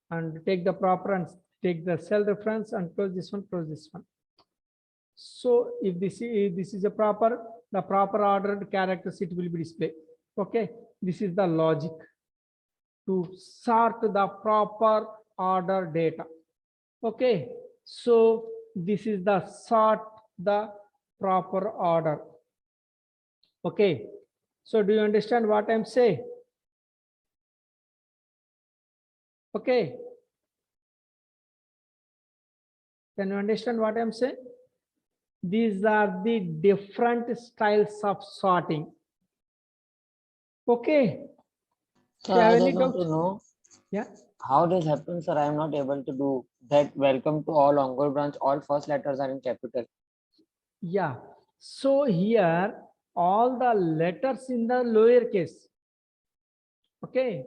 and take the cell reference and close this one, close this one. So if this is a proper, the proper ordered characters, it will be displayed. Okay, this is the logic to sort the proper order data. Okay, so this is the sort the proper order. Okay, so do you understand what I'm saying? Okay, can you understand what I'm saying? These are the different styles of sorting. Okay. So Do you have I any just want doubts? to know, Yeah. how this happens, sir. I am not able to do that. Welcome to all Ongole branch. All first letters are in capital. Yeah. So here all the letters in the lowercase. Okay.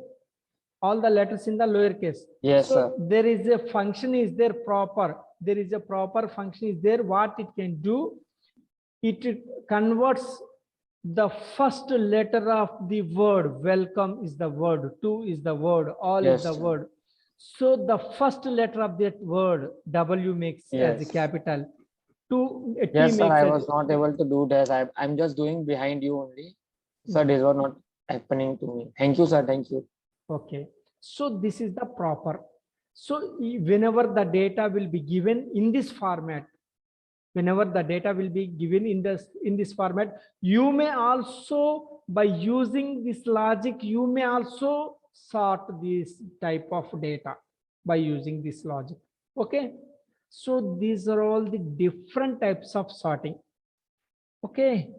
All the letters in the lowercase. Yes, so sir. There is a function is there proper. There is a proper function is there. What it can do? It converts the first letter of the word. Welcome is the word. To is the word. All Yes, is the sir. word. So the first letter of that word W makes as a Yes. capital. T Yes, sir. makes I as was not able to do that. I'm just doing behind you only. Sir, this was not happening to me. Thank you, sir. Thank you. okay. So this is the proper. So whenever the data will be given in this format, whenever the data will be given in this format, you may also, by using this logic, you may also sort this type of data by using this logic. Okay, so these are all the different types of sorting. Okay,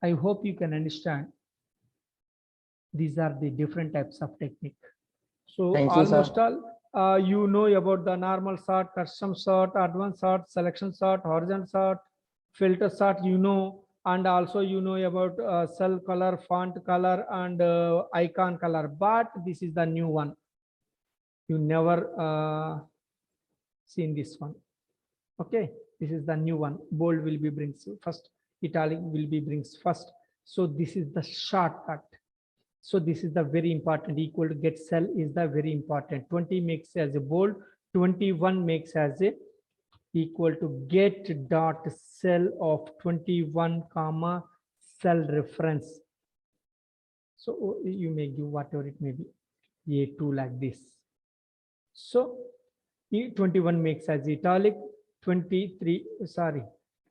I hope you can understand. These are the different types of technique. So Thank you, sir. almost all you know about the normal sort, custom sort, advanced sort, selection sort, horizontal sort, filter sort, you know, and also you know about cell color, font color, and icon color. But this is the new one. You never seen this one. Okay, this is the new one. Bold will be brings first, italic will be brings first. So this is the shortcut. So this is the very important. Equal to get cell is the very important. 20 makes as a bold, 21 makes as a equal to get dot cell of 21 comma cell reference. So you may give whatever it may be, A2 like this. So E21 makes as italic, 23, sorry,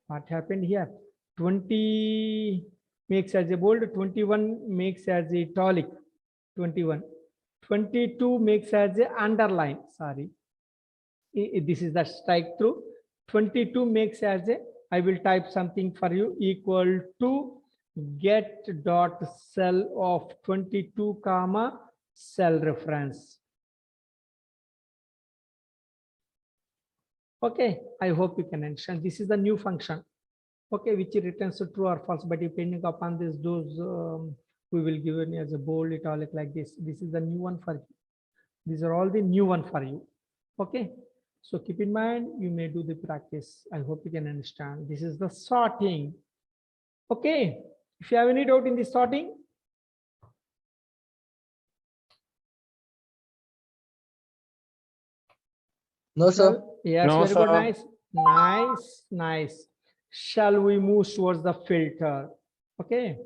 what happened here? 20 makes as a bold, 21 makes as italic, 21. 22 makes as a underline, sorry. This is the strike through. 22 makes as a, I will type something for you, equal to get dot cell of 22 comma cell reference. Okay, I hope you can understand. This is the new function. Okay, which returns true or false, but depending upon this, those we will give it as a bold, italic like this. This is the new one for you. These are all the new one for you. Okay, so keep in mind, you may do the practice. I hope you can understand. This is the sorting. Okay, if you have any doubt in the sorting, No, sir. yes, No, very good, sir. nice, nice, nice. Shall we move towards the filter? Okay.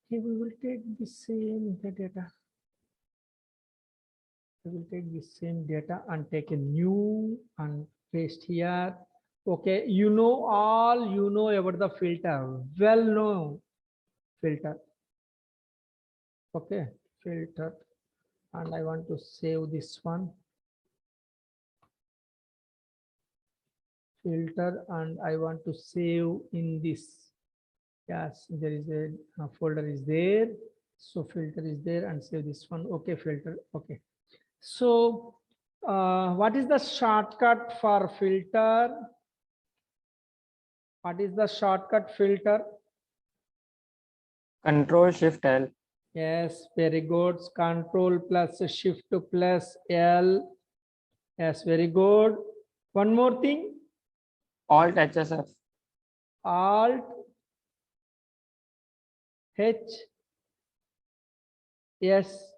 Okay, we will take the same data. We will take the same data and take a new and paste here. Okay, you know all you know about the filter, well known filter. Okay, filter, and I want to save this one. Filter, and I want to save in this. Yes, there is a folder is there. So filter is there and save this one. Okay, filter. Okay. So what is the shortcut for filter? What is the shortcut filter? Control Shift L. Yes, very good. Control plus Shift plus L. Yes, very good. One more thing. Alt HSF. Alt H S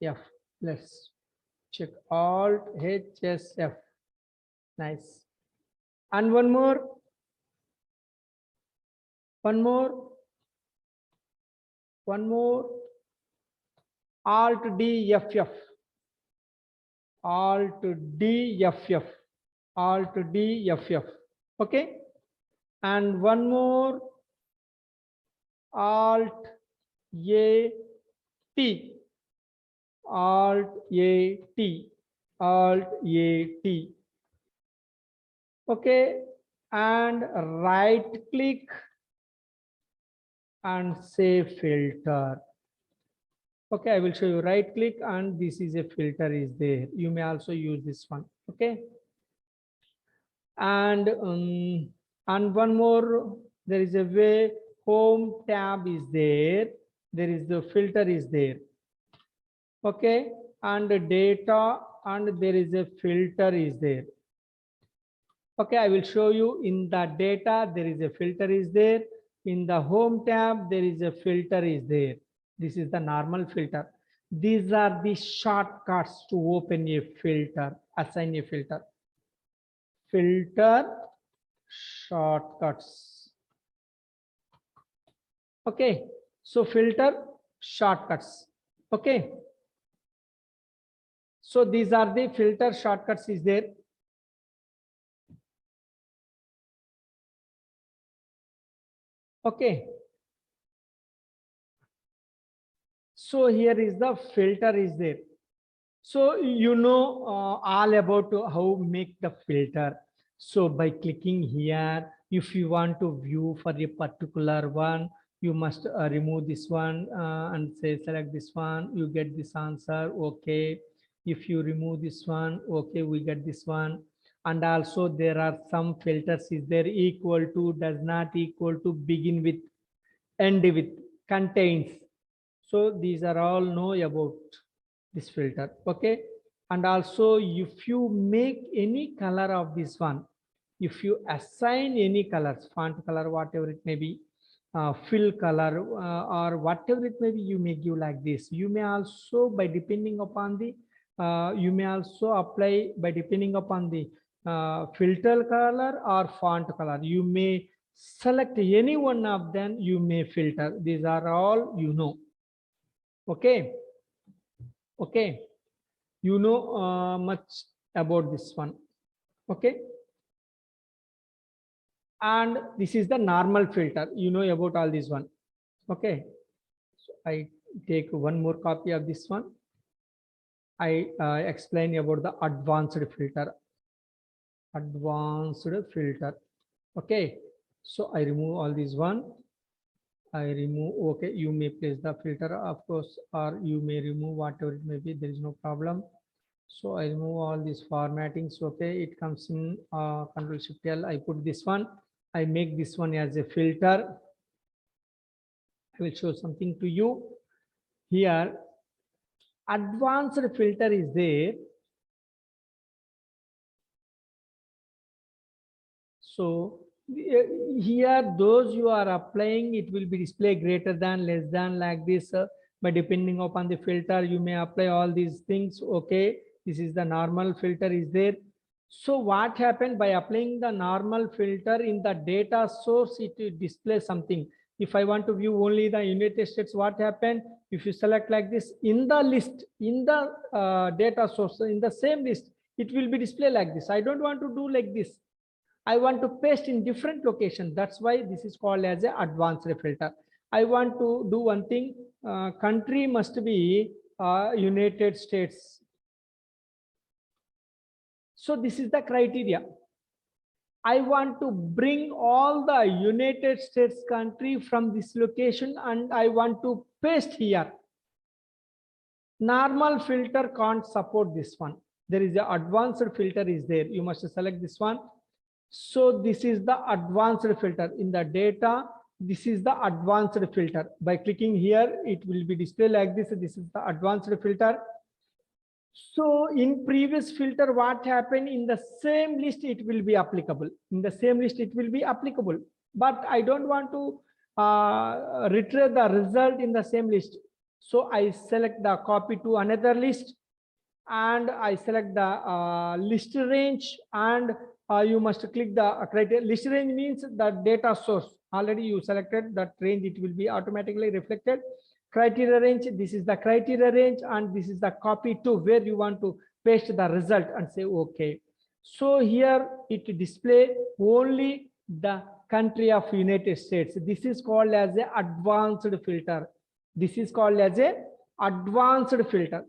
F. Let's check. Alt H S F. Nice. And one more. One more. One more. Alt D F F. Alt D F F. Alt D F F. Okay. And one more. Alt A T. Alt A T. Alt A T. Okay. And right click and say filter. Okay, I will show you. Right click and this is a filter is there. You may also use this one. Okay. And one more, there is a way. Home tab is there. There is the filter is there. Okay, and the data, and there is a filter is there. Okay, I will show you. In the data there is a filter is there. In the home tab there is a filter is there. This is the normal filter. These are the shortcuts to open a filter, assign a filter. Filter shortcuts. Okay, so filter shortcuts. Okay, so these are the filter shortcuts is there. Okay, so here is the filter is there. So you know all about how make the filter. So by clicking here, if you want to view for a particular one, you must remove this one and say select this one, you get this answer. Okay, if you remove this one, okay, we get this one. And also there are some filters is there, equal to, does not equal to, begin with, end with, contains. So these are all know about this filter. Okay, and also if you make any color of this one, if you assign any colors, font color, whatever it may be, fill color or whatever it may be, you may give like this. You may also, by depending upon the you may also apply by depending upon the filter color or font color. You may select any one of them, you may filter. These are all you know. Okay, okay, you know much about this one. Okay, and this is the normal filter, you know about all this one. Okay, so I take one more copy of this one. I explain about the advanced filter. Advanced filter. Okay, so I remove all this one. I remove. Okay, you may place the filter, of course, or you may remove whatever it may be. There is no problem. So I remove all these formattings. Okay, it comes in Control Shift L. I put this one. I make this one as a filter. I will show something to you here. Advanced filter is there. So here, those you are applying, it will be display greater than, less than, like this. But depending upon the filter, you may apply all these things. Okay, this is the normal filter is there. So what happened by applying the normal filter in the data source, it will display something. If I want to view only the United States, what happened? If you select like this in the list, in the data source, in the same list, it will be displayed like this. I don't want to do like this. I want to paste in different location. That's why this is called as a advanced filter. I want to do one thing. Country must be United States. So this is the criteria. I want to bring all the United States country from this location and I want to paste here. Normal filter can't support this one. There is an advanced filter is there. You must select this one. So this is the advanced filter in the data. This is the advanced filter. By clicking here, it will be displayed like this. This is the advanced filter. So in previous filter, what happened in the same list, it will be applicable. In the same list, it will be applicable. But I don't want to retrieve the result in the same list. So I select the copy to another list and I select the list range and you must click the criteria. List range means the data source. Already you selected that range, it will be automatically reflected. Criteria range, this is the criteria range and this is the copy to where you want to paste the result and say okay. So here it display only the country of United States. This is called as a advanced filter. This is called as a advanced filter.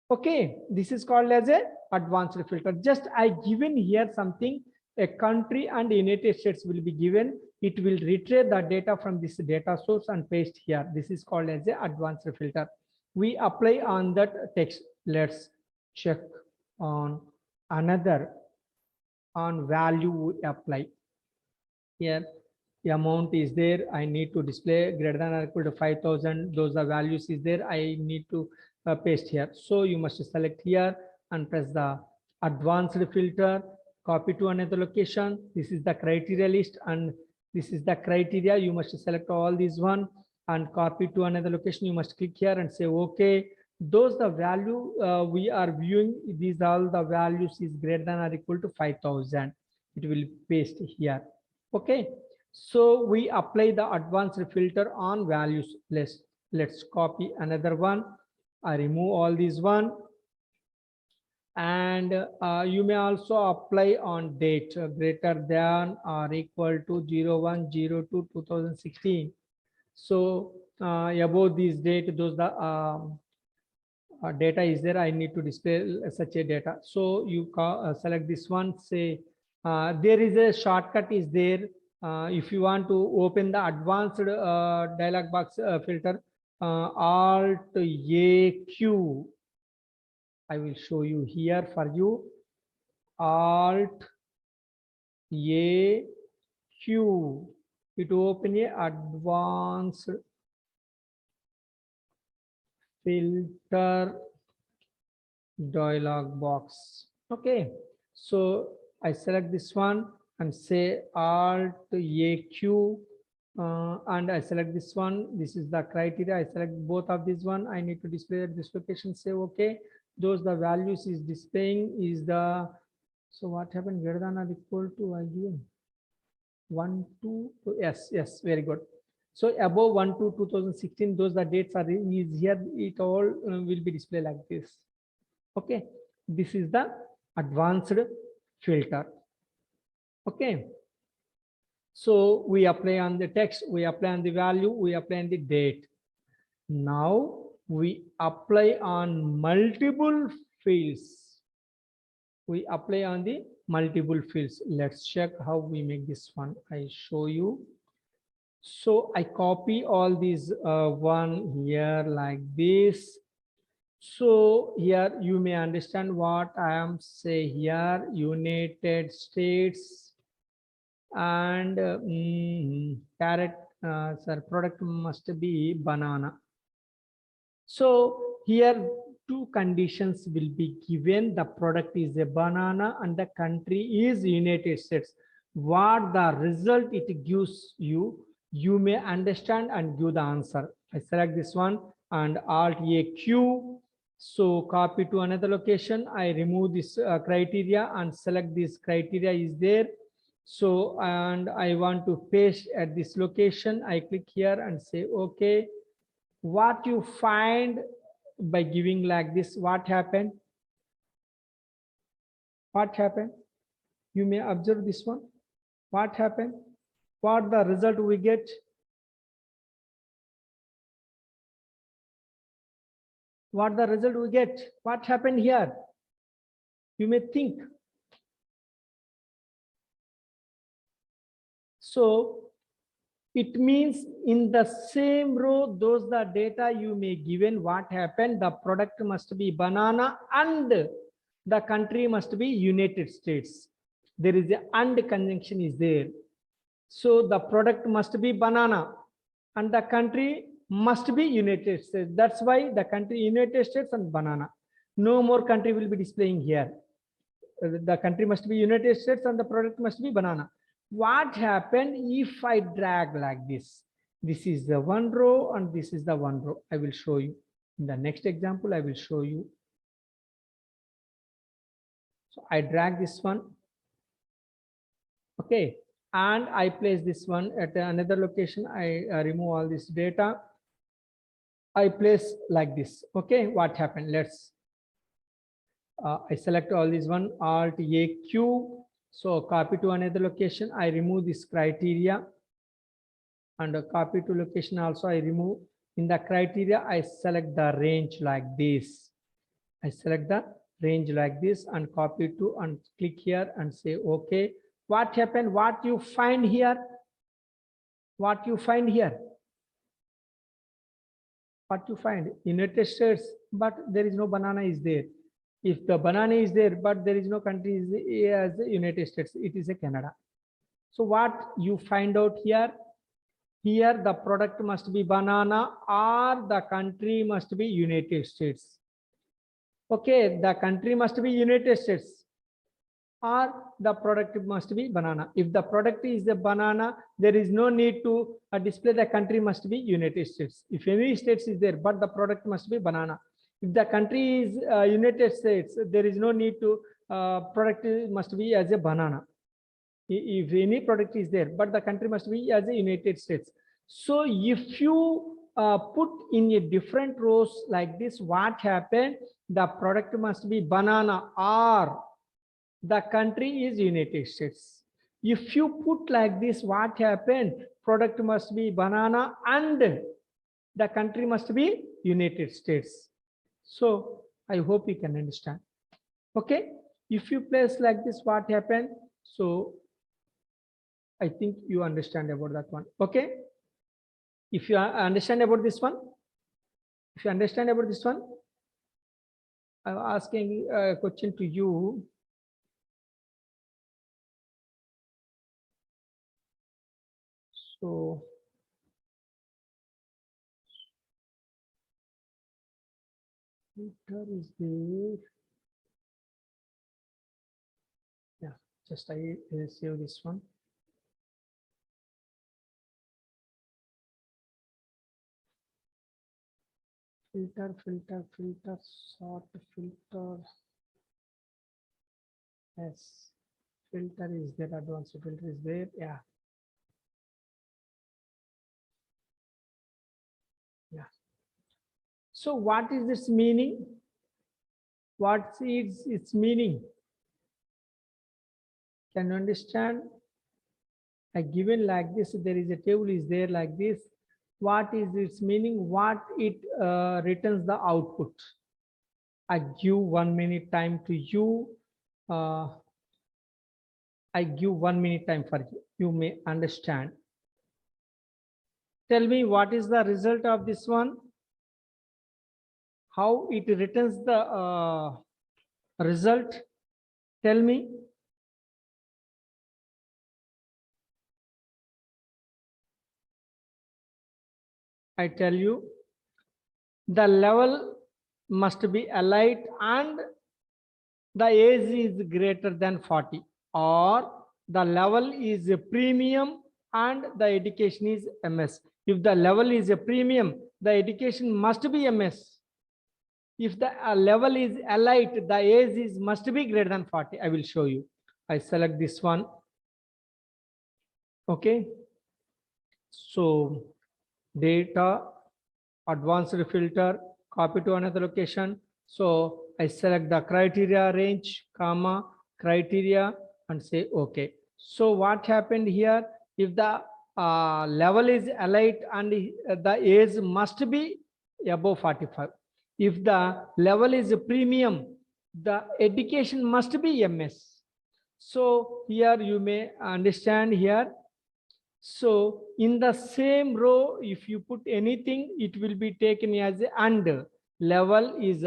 Okay, this is called as a advanced filter. Just I given here something, a country and United States will be given. It will retrieve the data from this data source and paste here. This is called as a advanced filter. We apply on that text. Let's check on another on value we apply. Here the amount is there. I need to display greater than or equal to 5,000. Those are values is there. I need to paste here. So you must select here and press the advanced filter, copy to another location. This is the criteria list and this is the criteria. You must select all these one and copy to another location. You must click here and say okay. those the value we are viewing, these all the values is greater than or equal to 5,000, it will paste here. Okay, so we apply the advanced filter on values. Let's copy another one. I remove all these one, and you may also apply on date greater than or equal to 01/02/2016. So above this date, those the data is there, I need to display such a data. So you select this one, say there is a shortcut is there. If you want to open the advanced dialog box filter, Alt AQ, I will show you here for you. Alt AQ, it will open a advanced filter dialog box. Okay, so I select this one and say Alt AQ, and I select this one. This is the criteria. I select both of these one. I need to display at this location. Say okay. Those the values is displaying is the, so what happened, greater than or equal to, I given 1 2, yes, very good. So above 1/2/2016, those the dates are is here. It all will be displayed like this. Okay, this is the advanced filter. Okay, so we apply on the text, we apply on the value, we apply on the date. Now we apply on multiple fields. We apply on the multiple fields. Let's check how we make this one. I show you. So I copy all these one here like this. So here you may understand what I am say here, United States, and carrot, sir, product must be banana. So here two conditions will be given. The product is a banana and the country is United States. What the result it gives you, you may understand and give the answer. I select this one and Alt AQ. So copy to another location. I remove this criteria and select this criteria is there. So, and I want to paste at this location. I click here and say okay. What you find by giving like this, what happened? What happened? You may observe this one. What happened? What the result we get? What the result we get? What happened here? You may think. So it means in the same row, those the data you may given, what happened, the product must be banana and the country must be United States. There is a and conjunction is there. So the product must be banana and the country must be United States. That's why the country United States and banana. No more country will be displaying here. The country must be United States and the product must be banana. What happened if I drag like this? This is the one row and this is the one row. I will show you. In the next example, I will show you. So I drag this one. Okay. And I place this one at another location. I remove all this data. I place like this. Okay. What happened? Let's, I select all this one, Alt AQ. So copy to another location. I remove this criteria and copy to location also. I remove in the criteria. I select the range like this. I select the range like this and copy to and click here and say okay. What happened? What you find here? What you find here? What you find? United States, but there is no banana is there. If the banana is there, but there is no country as the United States, it is a Canada. So what you find out here? Here the product must be banana or the country must be United States. Okay, the country must be United States or the product must be banana. If the product is a banana, there is no need to display the country must be United States. If any states is there, but the product must be banana. If the country is United States, there is no need to product must be as a banana. If any product is there, but the country must be as a United States. So if you put in a different rows like this, what happened? The product must be banana or the country is United States. If you put like this, what happened? Product must be banana and the country must be United States. So I hope you can understand. Okay. If you place like this, what happened? So I think you understand about that one. Okay. If you understand about this one, if you understand about this one, I'm asking a question to you. So filter is there. Yeah, just I save this one. Filter, filter, filter, sort, filter. Yes, filter is there, advanced filter is there. Yeah. Yeah. So what is this meaning? What is its meaning? Can you understand? I given like this, there is a table is there like this. What is its meaning? What it returns the output? I give 1 minute time to you. I give 1 minute time for you. You may understand. Tell me what is the result of this one? How it returns the result? Tell me. I tell you, the level must be allied and the age is greater than 40, or the level is a premium and the education is MS. If the level is a premium, the education must be MS. If the level is allied, the age is must be greater than 40. I will show you. I select this one. Okay. So data, advanced filter, copy to another location. So I select the criteria range, comma, criteria, and say okay. So what happened here? If the level is allied and the age must be above 45. If the level is a premium, the education must be MS. So here you may understand here. So in the same row, if you put anything, it will be taken as and level is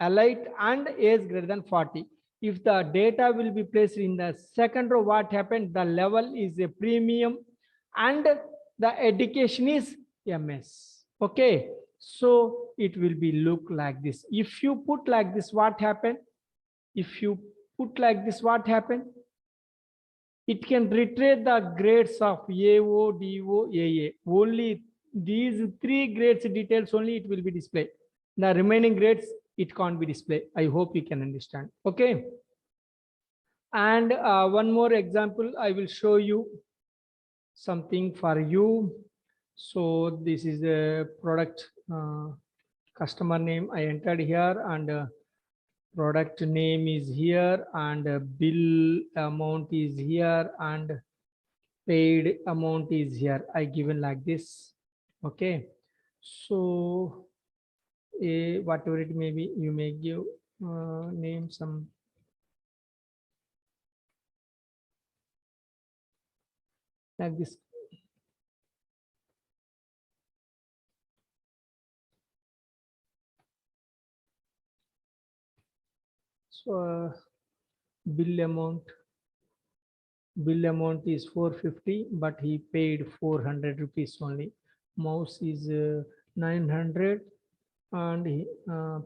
allied and age greater than 40. If the data will be placed in the second row, what happened? The level is a premium and the education is MS. Okay. So it will be look like this. If you put like this, what happened? If you put like this, what happened? It can retrieve the grades of AO, DO, AA. Only these 3 grades details only it will be displayed. The remaining grades, it can't be displayed. I hope you can understand. Okay. And one more example, I will show you something for you. So this is the product customer name I entered here, and product name is here, and bill amount is here, and paid amount is here. I given like this. Okay. So whatever it may be, you may give name some like this. So bill amount is 450, but he paid 400 rupees only. Mouse is 900, and he,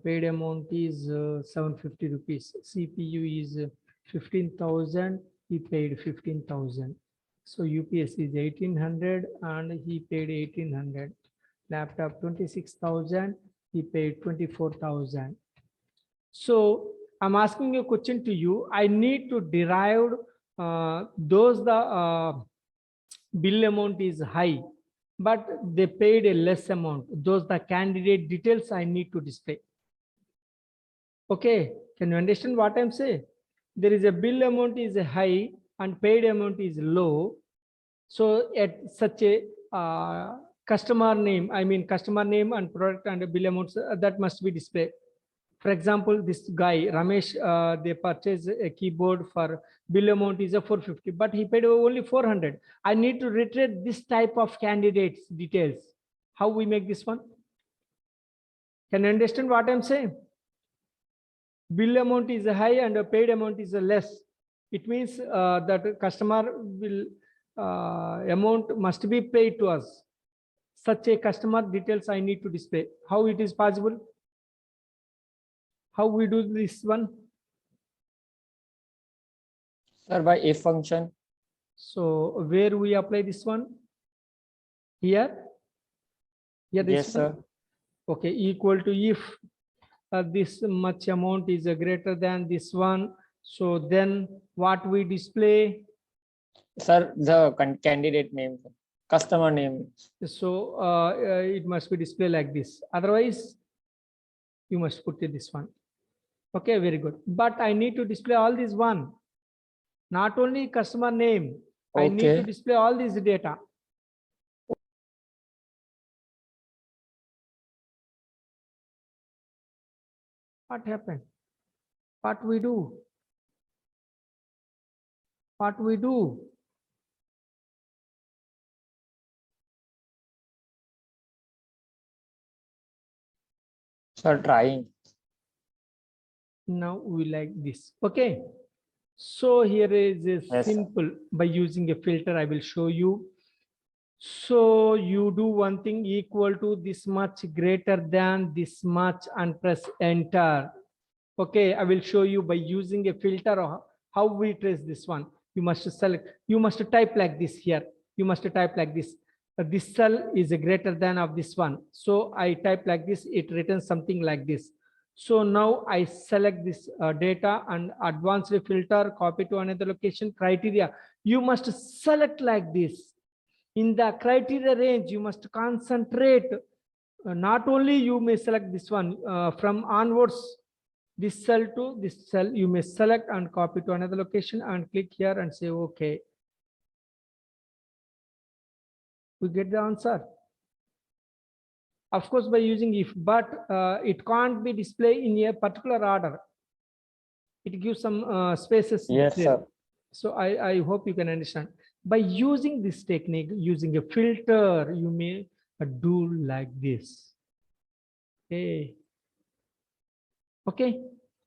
paid amount is 750 rupees. CPU is 15,000, he paid 15,000. So UPS is 1800 and he paid 1800. Laptop 26,000, he paid 24,000. So I'm asking a question to you. I need to derive those the bill amount is high, but they paid a less amount. Those the candidate details I need to display. Okay, can you understand what I'm saying? There is a bill amount is high and paid amount is low. So at such a customer name, I mean customer name and product and bill amounts that must be displayed. For example, this guy Ramesh, they purchased a keyboard for bill amount is a 450, but he paid only 400. I need to retrieve this type of candidates details. How we make this one? Can you understand what I'm saying? Bill amount is high and a paid amount is less. It means that customer will amount must be paid to us. Such a customer details I need to display. How it is possible? How we do this one? Sir, by if function. So where we apply this one? Here? Here this Yes, one? sir. Okay, equal to if this much amount is greater than this one. So then what we display? Sir, the candidate name, customer name. So it must be displayed like this. Otherwise, you must put it this one. Okay, very good. But I need to display all this one. Not only customer name. I need to Okay. display all this data. What happened? What we do? What we do? Sir, trying. Now we like this. Okay. So here is a Yes, sir. simple by using a filter. I will show you. So you do one thing equal to this much greater than this much and press enter. Okay, I will show you by using a filter how we trace this one. You must select, you must type like this here. You must type like this. This cell is a greater than of this one. So I type like this, it returns something like this. So now I select this data and advanced filter, copy to another location, criteria. You must select like this. In the criteria range, you must concentrate. Not only you may select this one from onwards, this cell to this cell, you may select and copy to another location and click here and say, okay. We get the answer. Of course, by using if, but it can't be displayed in a particular order. It gives some spaces. Yes, there. sir. So I hope you can understand. By using this technique, using a filter, you may do like this. Okay. Okay.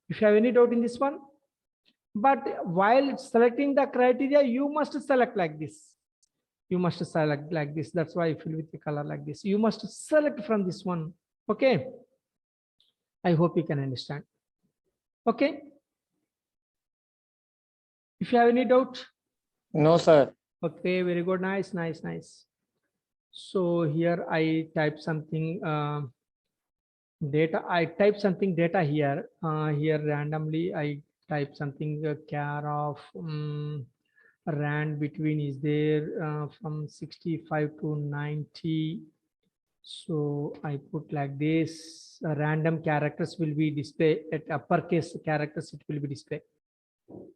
If you have any doubt in this one, but while selecting the criteria, you must select like this. You must select like this. That's why I fill with the color like this. You must select from this one. Okay. I hope you can understand. Okay. If you have any doubt. No, sir. Okay, very good. Nice, nice, nice. So here I type something data. I type something data here. Here randomly I type something care of rand between is there from 65 to 90. So I put like this. Random characters will be displayed at uppercase characters. It will be displayed.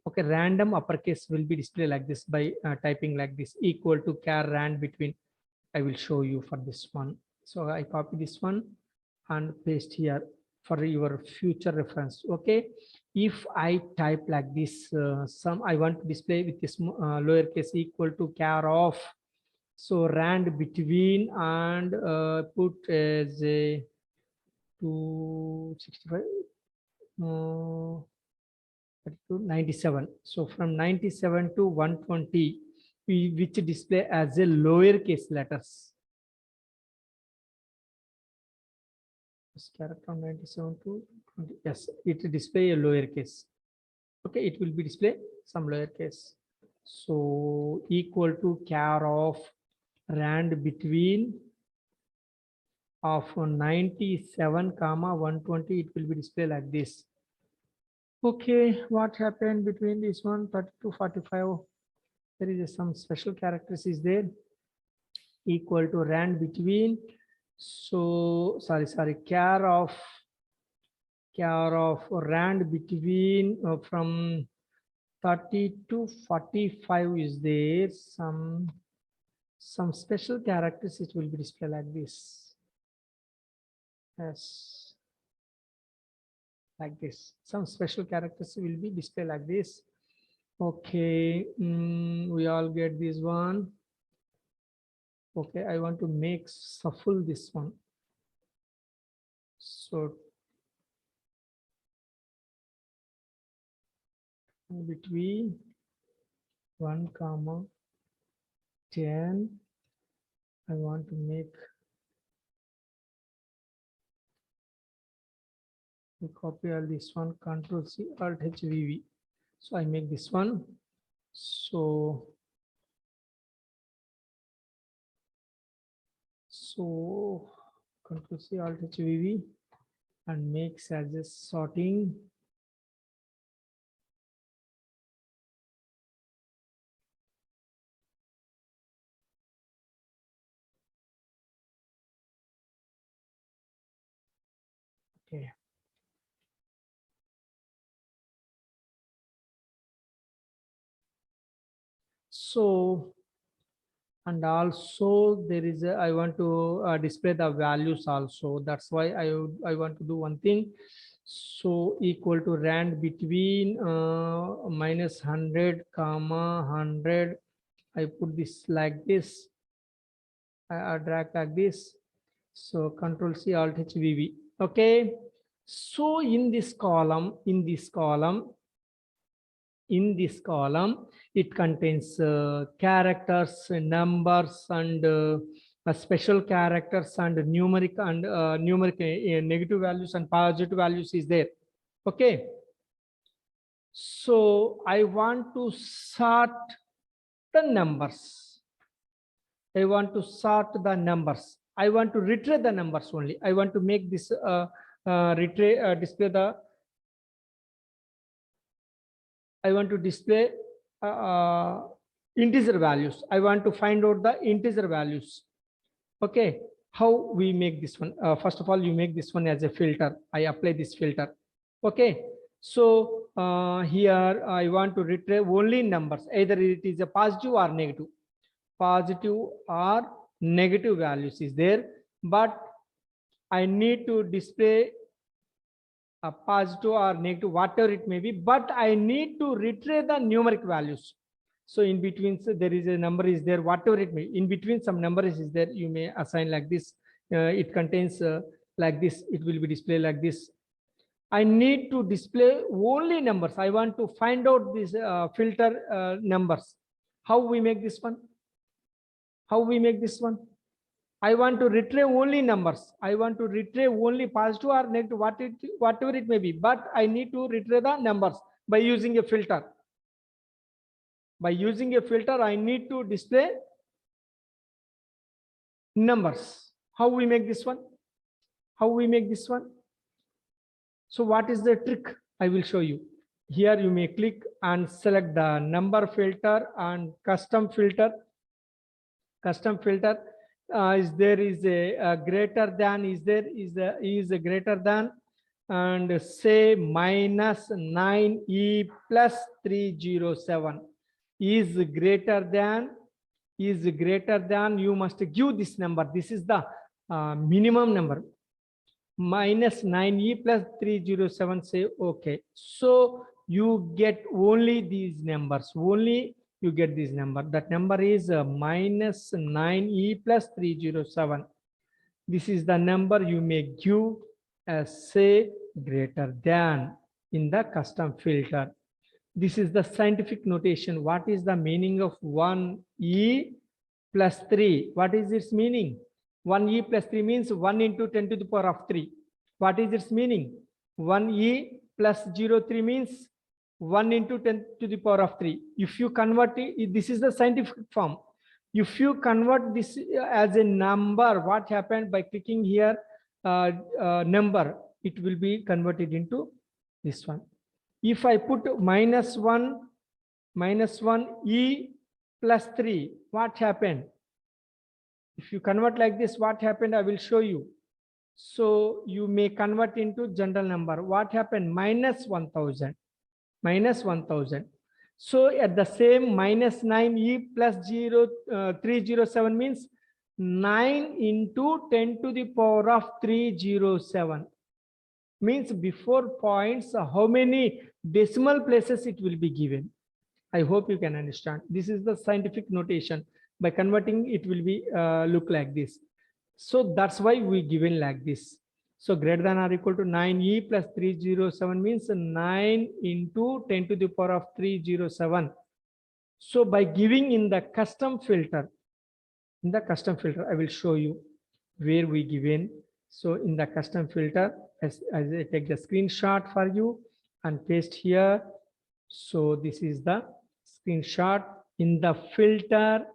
Okay, random uppercase will be displayed like this by typing like this equal to char rand between. I will show you for this one. So I copy this one and paste here for your future reference. Okay, if I type like this, some I want to display with this lowercase equal to char of. So rand between and put as a 265. 97. So from 97 to 120, which display as a lowercase letters. This character from 97 to 20. Yes, it display a lowercase. Okay, it will be display some lowercase. So equal to char of rand between of 97 comma 120, it will be displayed like this. Okay, what happened between this one 32 45? There is some special characters is there, equal to rand between, so sorry care of rand between from 30 to 45 is there, some special characters, it will be displayed like this. Yes, like this, some special characters will be displayed like this. Okay, we all get this one. Okay, I want to make shuffle this one. So between 1 comma 10, I want to make, we copy all this one, Control C, Alt H, VV. So I make this one. So Control C, Alt H, VV, and makes as a sorting. Okay. So, and also there is a, I want to display the values also. That's why I want to do one thing. So equal to rand between minus 100 comma 100. I put this like this. I drag like this. So Control C, Alt H, VV. Okay. So in this column, it contains characters, numbers, and special characters, and numeric negative values and positive values is there. Okay. So I want to sort the numbers. I want to sort the numbers. I want to retrieve the numbers only. I want to make this display the. I want to display integer values. I want to find out the integer values. Okay, how we make this one? First of all, you make this one as a filter. I apply this filter. Okay, so here I want to retrieve only numbers. Either it is a positive or negative. Positive or negative values is there, but I need to display a positive or negative, whatever it may be, but I need to retrieve the numeric values. So in between, so there is a number is there, whatever it may, in between some number is there, you may assign like this. It contains like this, it will be displayed like this. I need to display only numbers. I want to find out this filter numbers. How we make this one? How we make this one? I want to retrieve only numbers. I want to retrieve only positive or negative, whatever it may be, but I need to retrieve the numbers by using a filter. By using a filter, I need to display numbers. How we make this one? How we make this one? So what is the trick? I will show you. Here you may click and select the number filter and custom filter. Custom filter. Is there is a greater than, is a greater than, and say minus 9e plus 307 is greater than, you must give this number. This is the minimum number, minus 9e plus 307. Say okay, so you get only these numbers, only you get this number. That number is minus 9e plus 307. This is the number you may give as say greater than in the custom filter. This is the scientific notation. What is the meaning of 1e plus 3? What is its meaning? 1e plus 3 means 1 into 10 to the power of 3. What is its meaning? 1e plus 03 means 1 into 10 to the power of 3. If you convert it, this is the scientific form. If you convert this as a number, what happened by clicking here number, it will be converted into this one. If I put -1 e plus 3, what happened? If you convert like this, what happened? I will show you. So you may convert into general number. What happened? -1000, -1000. So at the same -9e plus 307 means 9 into 10 to the power of 307. Means before points, how many decimal places it will be given. I hope you can understand. This is the scientific notation. By converting, it will be look like this. So that's why we given like this. So greater than or equal to 9e plus 307 means 9 into 10 to the power of 307. So by giving in the custom filter, I will show you where we given. So in the custom filter, as I take the screenshot for you and paste here. So this is the screenshot. In the filter,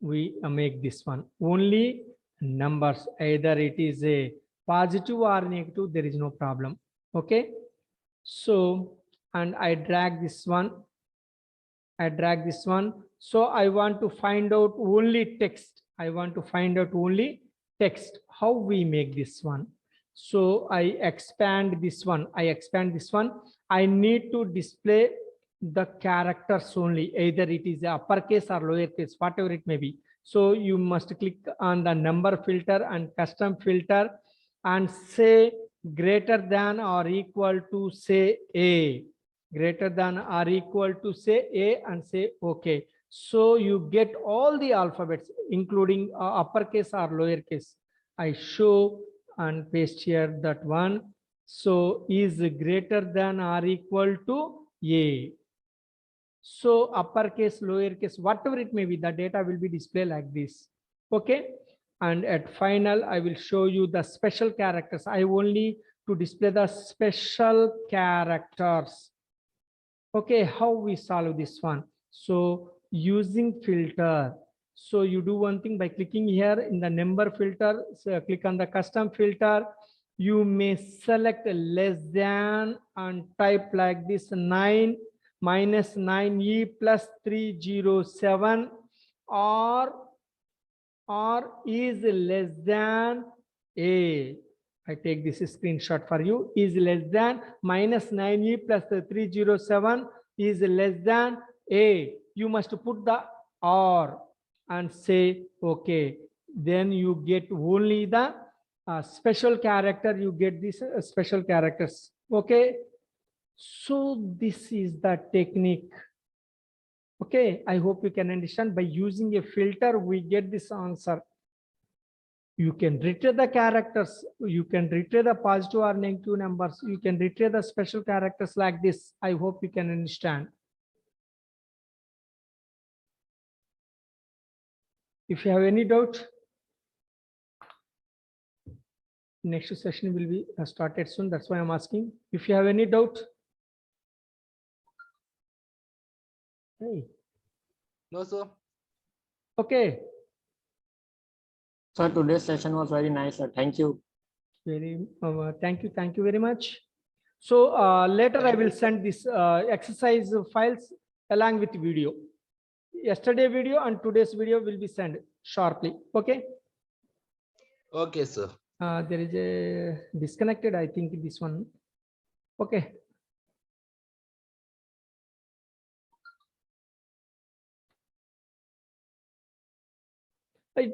we make this one only numbers, either it is a positive or negative, there is no problem. Okay, so and I drag this one, so I want to find out only text. How we make this one? So I expand this one. I need to display the characters only, either it is uppercase or lowercase, whatever it may be. So you must click on the number filter and custom filter and say greater than or equal to say A, and say okay. So you get all the alphabets including uppercase or lowercase. I show and paste here that one. So is greater than or equal to A. So uppercase, lowercase, whatever it may be, the data will be displayed like this. Okay, and at final I will show you the special characters. I only to display the special characters. Okay, how we solve this one? So using filter. So you do one thing by clicking here in the number filter, so click on the custom filter. You may select less than and type like this 9 minus 9e plus 307 or is less than A. I take this screenshot for you. Is less than minus 9e plus 307 is less than A. You must put the or and say okay. Then you get only the special character. You get these special characters. Okay. So this is the technique. Okay, I hope you can understand. By using a filter, we get this answer. You can retrieve the characters, you can retrieve the positive or negative numbers, you can retrieve the special characters like this. I hope you can understand. If you have any doubt, next session will be started soon. That's why I'm asking. If you have any doubt. Hey. No, sir. Okay. Sir, today's session was very nice, sir. Thank you. Thank you very much. So later I will send this exercise files along with video. Yesterday video and today's video will be sent shortly. Okay. Okay, sir. There is a disconnected, I think this one. Okay.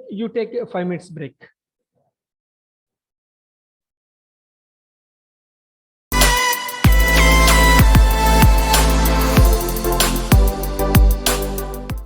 You take a 5 minutes break.